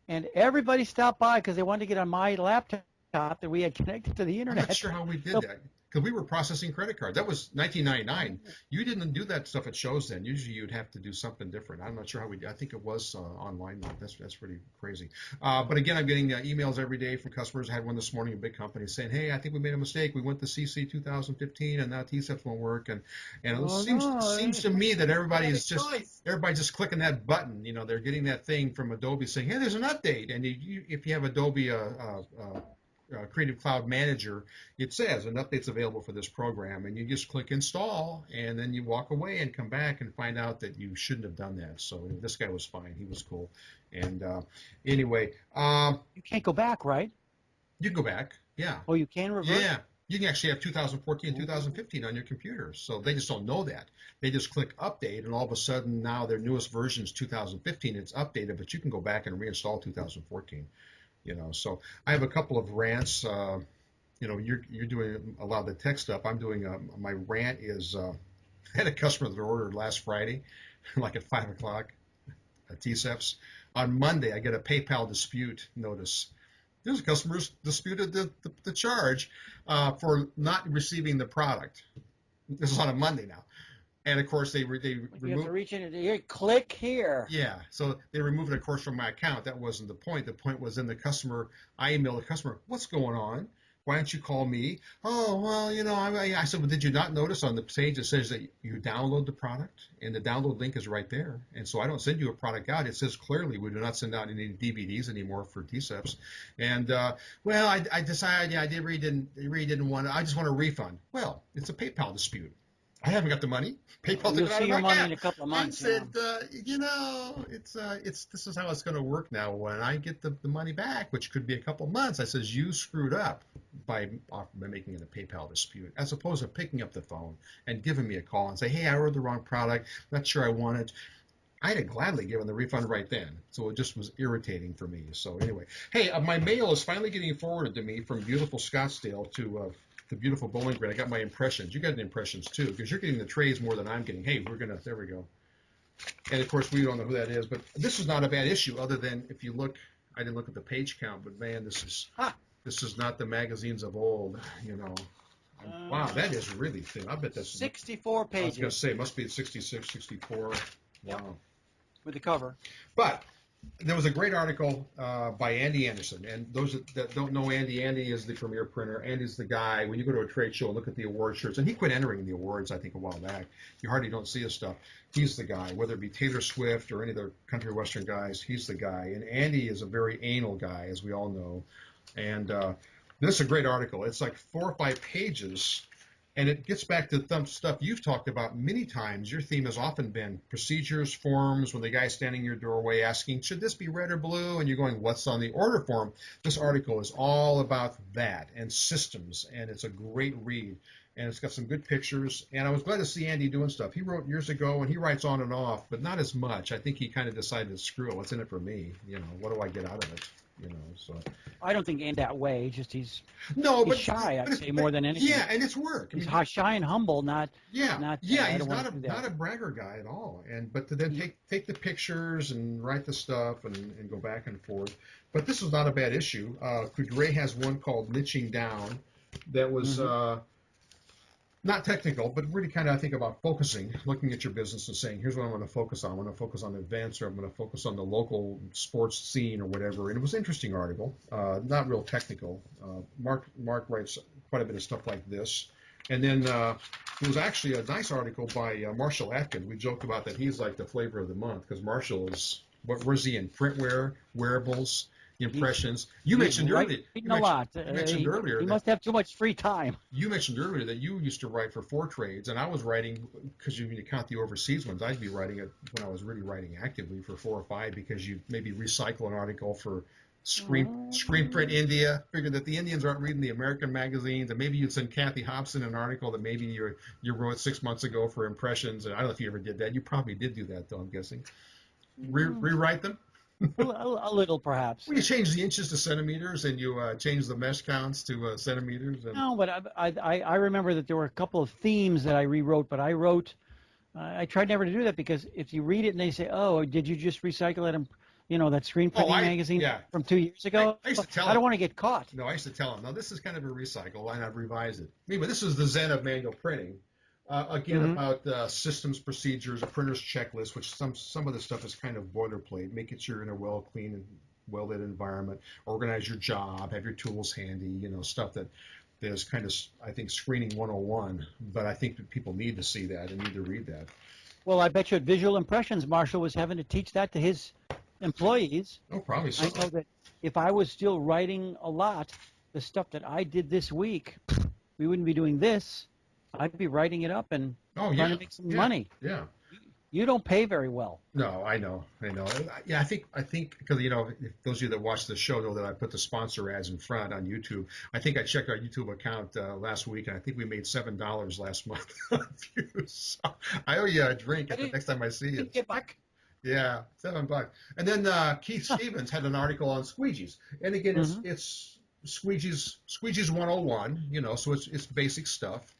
and everybody stopped by because they wanted to get on my laptop that we had connected to the internet. I'm not sure how we did that because we were processing credit cards. That was 1999. You didn't do that stuff at shows then. Usually you'd have to do something different. I'm not sure how we did. I think it was online. That's pretty crazy. But again, I'm getting emails every day from customers. I had one this morning, a big company, saying, hey, I think we made a mistake. We went to CC 2015 and now t-seps won't work. And it seems to me that everybody's just clicking that button. They're getting that thing from Adobe saying, hey, there's an update. And if you have Adobe Creative Cloud Manager, it says an update's available for this program, and you just click install, and then you walk away and come back and find out that you shouldn't have done that. So this guy was fine. He was cool. And anyway. You can't go back, right? You can go back, yeah. Oh, you can reverse? Yeah. You can actually have 2014 and 2015 on your computer. So they just don't know that. They just click update, and all of a sudden now their newest version is 2015. It's updated, but you can go back and reinstall 2014. So I have a couple of rants. you're doing a lot of the tech stuff. I'm doing my rant is I had a customer that ordered last Friday, like at 5 o'clock, t-seps. On Monday, I get a PayPal dispute notice. There's a customer's disputed the charge for not receiving the product. This is on a Monday now. And of course, they You have to removed. reach in and click here. Yeah, so they removed it, of course, from my account. That wasn't the point. The point was in the customer. I emailed the customer, "What's going on? Why don't you call me?" "Oh, well, I said, "Well, did you not notice on the page it says that you download the product, and the download link is right there? And so I don't send you a product out. It says clearly we do not send out any DVDs anymore for t-seps." And well, I decided, I really didn't want to. I just want a refund. Well, it's a PayPal dispute. I haven't got the money. PayPal took You'll it out see of your my money account. in a couple of months. I said, this is how it's going to work now. When I get the money back, which could be a couple of months, I says, you screwed up by making it a PayPal dispute, as opposed to picking up the phone and giving me a call and say, "Hey, I ordered the wrong product. Not sure I want it." I'd have gladly given the refund right then. So it just was irritating for me. So anyway, hey, my mail is finally getting forwarded to me from beautiful Scottsdale to the beautiful Bowling Green. I got my impressions. You got the impressions too, because you're getting the trays more than I'm getting. Hey, there we go. And of course, we don't know who that is, but this is not a bad issue, other than if you look, I didn't look at the page count, but man, this is not the magazines of old, Wow, that is really thin. I bet that's 64 pages. I was going to say, it must be 66, 64. Wow. Yep. With the cover. But there was a great article by Andy Anderson, and those that don't know Andy is the premier printer. Andy's the guy, when you go to a trade show and look at the award shirts, and he quit entering the awards, I think, a while back. You hardly don't see his stuff. He's the guy, whether it be Taylor Swift or any of the country western guys, he's the guy. And Andy is a very anal guy, as we all know. And this is a great article. It's like 4 or 5 pages. And it gets back to some stuff you've talked about many times. Your theme has often been procedures, forms, when the guy's standing in your doorway asking, should this be red or blue? And you're going, what's on the order form? This article is all about that and systems, and it's a great read. And it's got some good pictures. And I was glad to see Andy doing stuff. He wrote years ago, and he writes on and off, but not as much. I think he kind of decided to screw it. What's in it for me? What do I get out of it? So I don't think Andy that way. Just he's shy. I'd say more than anything. Yeah, and it's work. He's shy and humble, not. He's not a bragger guy at all. But to then take the pictures and write the stuff and go back and forth. But this is not a bad issue. Coudray has one called Niching Down that was not technical, but really kind of, I think, about focusing, looking at your business and saying, here's what I'm going to focus on. I'm going to focus on events, or I'm going to focus on the local sports scene or whatever. And it was an interesting article, not real technical. Mark writes quite a bit of stuff like this. And then there was actually a nice article by Marshall Atkins. We joked about that he's like the flavor of the month, because Marshall is, where's he in? Printwear, wearables, impressions. You mentioned earlier. He must have too much free time. You mentioned earlier that you used to write for 4 trades, and I was writing, because you count the overseas ones, I'd be writing it when I was really writing actively for 4 or 5, because you maybe recycle an article for screen print India. Figured that the Indians aren't reading the American magazines, and maybe you'd send Kathy Hobson an article that maybe you wrote 6 months ago for impressions. And I don't know if you ever did that. You probably did do that, though, I'm guessing. Rewrite them. a little, perhaps. Well, you change the inches to centimeters, and you change the mesh counts to centimeters. No, but I remember that there were a couple of themes that I rewrote, but I tried never to do that, because if you read it and they say, oh, did you just recycle it, that screen printing magazine from 2 years ago? I used to tell I don't want to get caught. No, I used to tell them, no, this is kind of a recycle, and I've revised it. But this is the zen of manual printing. Again, about systems, procedures, a printer's checklist, which some of this stuff is kind of boilerplate. Make it sure you're in a well-clean and well-lit environment. Organize your job. Have your tools handy. Stuff that is kind of, I think, screening 101. But I think that people need to see that and need to read that. Well, I bet you at Visual Impressions, Marshall was having to teach that to his employees. Oh, probably so. I know that if I was still writing a lot, the stuff that I did this week, we wouldn't be doing this. I'd be writing it up and trying to make some money. Yeah. You don't pay very well. No, I know. Yeah, I think because if those of you that watch the show know that I put the sponsor ads in front on YouTube. I think I checked our YouTube account last week, and I think we made $7 last month on views. So I owe you a drink the next time I see you. Get back. Yeah, $7. And then Keith Stevens had an article on squeegees, and again, it's squeegee's 101, you know, so it's basic stuff.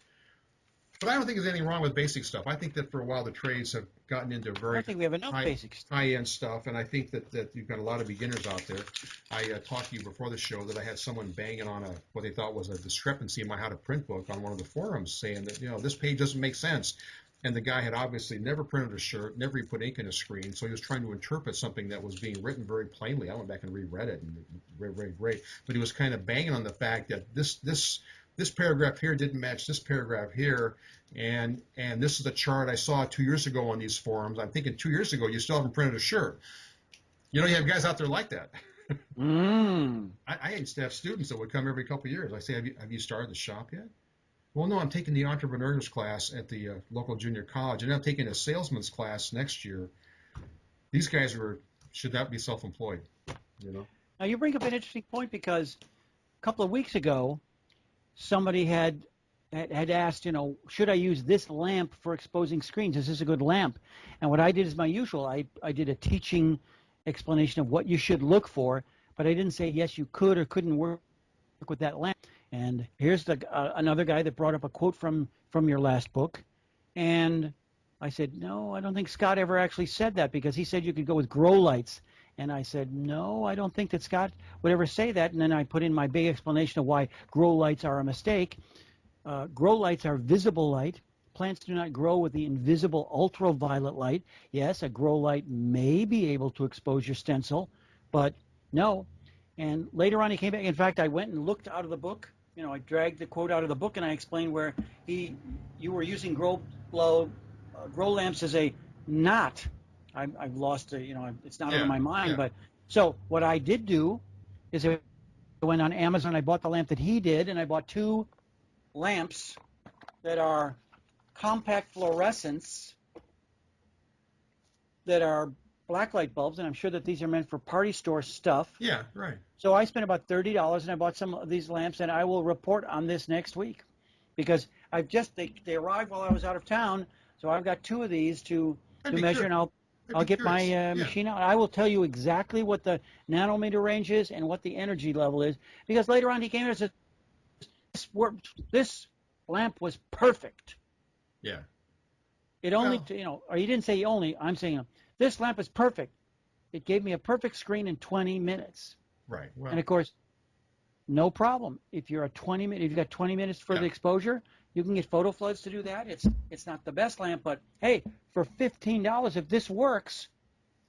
But I don't think there's anything wrong with basic stuff. I think that for a while the trades have gotten into I very don't think we have enough basic stuff. high-end stuff, and I think that you've got a lot of beginners out there. I talked to you before the show that I had someone banging on what they thought was a discrepancy in my how to print book on one of the forums, saying that, you know, this page doesn't make sense. And the guy had obviously never printed a shirt, never even put ink in a screen, so he was trying to interpret something that was being written very plainly. I went back and reread it, and great. But he was kind of banging on the fact that this paragraph here didn't match this paragraph here, and this is a chart I saw 2 years ago on these forums. I'm thinking 2 years ago you still haven't printed a shirt. You know, you have guys out there like that. I used to have students that would come every couple of years. I say, have you started the shop yet? Well, no, I'm taking the entrepreneurs class at the local junior college, and I'm taking a salesman's class next year. These guys should not be self-employed, you know. Now, you bring up an interesting point, because a couple of weeks ago, somebody had asked, you know, should I use this lamp for exposing screens? Is this a good lamp? And what I did is my usual. I did a teaching explanation of what you should look for, but I didn't say, yes, you could or couldn't work with that lamp. And here's another guy that brought up a quote from your last book. And I said, no, I don't think Scott ever actually said that, because he said you could go with grow lights. And I said, no, I don't think that Scott would ever say that. And then I put in my big explanation of why grow lights are a mistake. Grow lights are visible light. Plants do not grow with the invisible ultraviolet light. Yes, a grow light may be able to expose your stencil, but no. And later on he came back. In fact, I went and looked out of the book. You know, I dragged the quote out of the book, and I explained where you were using grow lamps as a knot. I've lost it, you know, it's not on my mind. But so what I did do is I went on Amazon, I bought the lamp that he did, and I bought 2 lamps that are compact fluorescents that are blacklight bulbs, and I'm sure that these are meant for party store stuff. Yeah, right. So I spent about $30, and I bought some of these lamps, and I will report on this next week, because they arrived while I was out of town, so I've got 2 of these to measure, and I'll get my machine out. I will tell you exactly what the nanometer range is and what the energy level is, because later on he came in and said, this lamp was perfect. Yeah. It only, you know, or he didn't say only, I'm saying this lamp is perfect. It gave me a perfect screen in 20 minutes. Right. Well, and of course, no problem. If you've got 20 minutes for the exposure, you can get photo floods to do that. It's not the best lamp, but hey, for $15, if this works,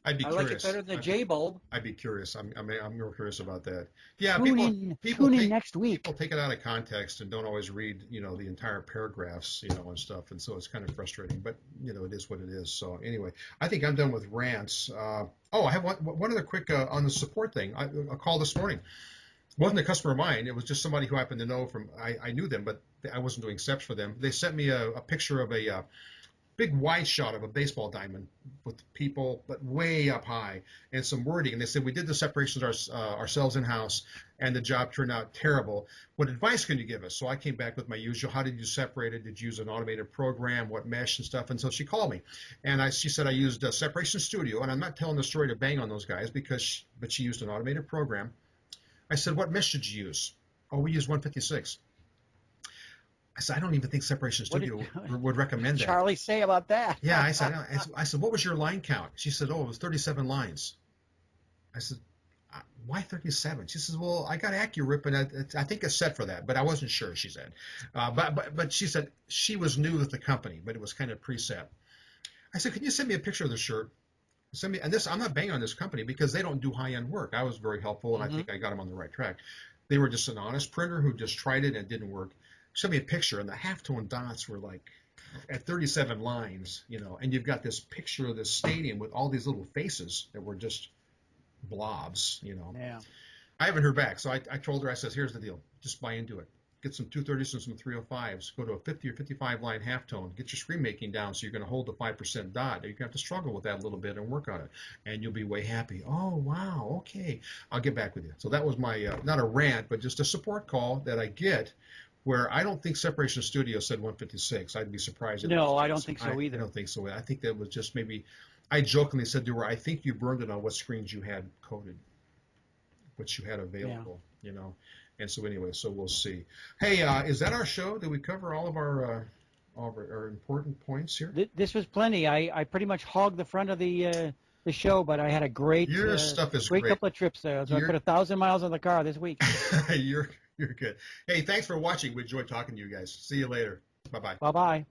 I'd be curious. I like it better than the J bulb. I'd be curious. I'm real curious about that. Yeah, tune in next week. People take it out of context and don't always read, you know, the entire paragraphs, you know, and stuff, and so it's kind of frustrating. But you know, it is what it is. So anyway, I think I'm done with rants. I have one other quick on the support thing. A call this morning. It wasn't a customer of mine. It was just somebody who happened to know from. I knew them, but I wasn't doing SEPs for them. They sent me a picture of a big wide shot of a baseball diamond with people, but way up high, and some wording. And they said, we did the separations ourselves in-house, and the job turned out terrible. What advice can you give us? So I came back with my usual, how did you separate it? Did you use an automated program? What mesh and stuff? And so she called me, and she said I used Separation Studio, and I'm not telling the story to bang on those guys, but she used an automated program. I said, what mesh did you use? Oh, we used 156. I said, I don't even think Separation Studio would recommend that. Charlie say about that? Yeah, I said, what was your line count? She said, oh, it was 37 lines. I said, why 37? She says, well, I got accurate, but I think it's set for that, but I wasn't sure, she said. But she said she was new with the company, but it was kind of preset. I said, can you send me a picture of the shirt? Send me, and this, I'm not banging on this company because they don't do high-end work. I was very helpful, and I think I got them on the right track. They were just an honest printer who just tried it and it didn't work. Sent me a picture, and the halftone dots were like at 37 lines, you know, and you've got this picture of this stadium with all these little faces that were just blobs, you know. Yeah. I haven't heard back, so I told her, I says, here's the deal. Just buy into it. Get some 230s and some 305s. Go to a 50 or 55 line halftone. Get your screen making down so you're going to hold the 5% dot. You're going to have to struggle with that a little bit and work on it, and you'll be way happy. Oh, wow, okay. I'll get back with you. So that was my, not a rant, but just a support call that I get where I don't think Separation Studio said 156. I'd be surprised. No, I don't think so either. I don't think so. I think that was just maybe, I jokingly said to her, I think you burned it on what screens you had coded, what you had available, you know. And so anyway, so we'll see. Hey, is that our show? Did we cover all of our important points here? This was plenty. I pretty much hogged the front of the show, but I had a great Your stuff is great. couple of trips there. So I put 1,000 miles on the car this week. You're good. Hey, thanks for watching. We enjoyed talking to you guys. See you later. Bye-bye. Bye-bye.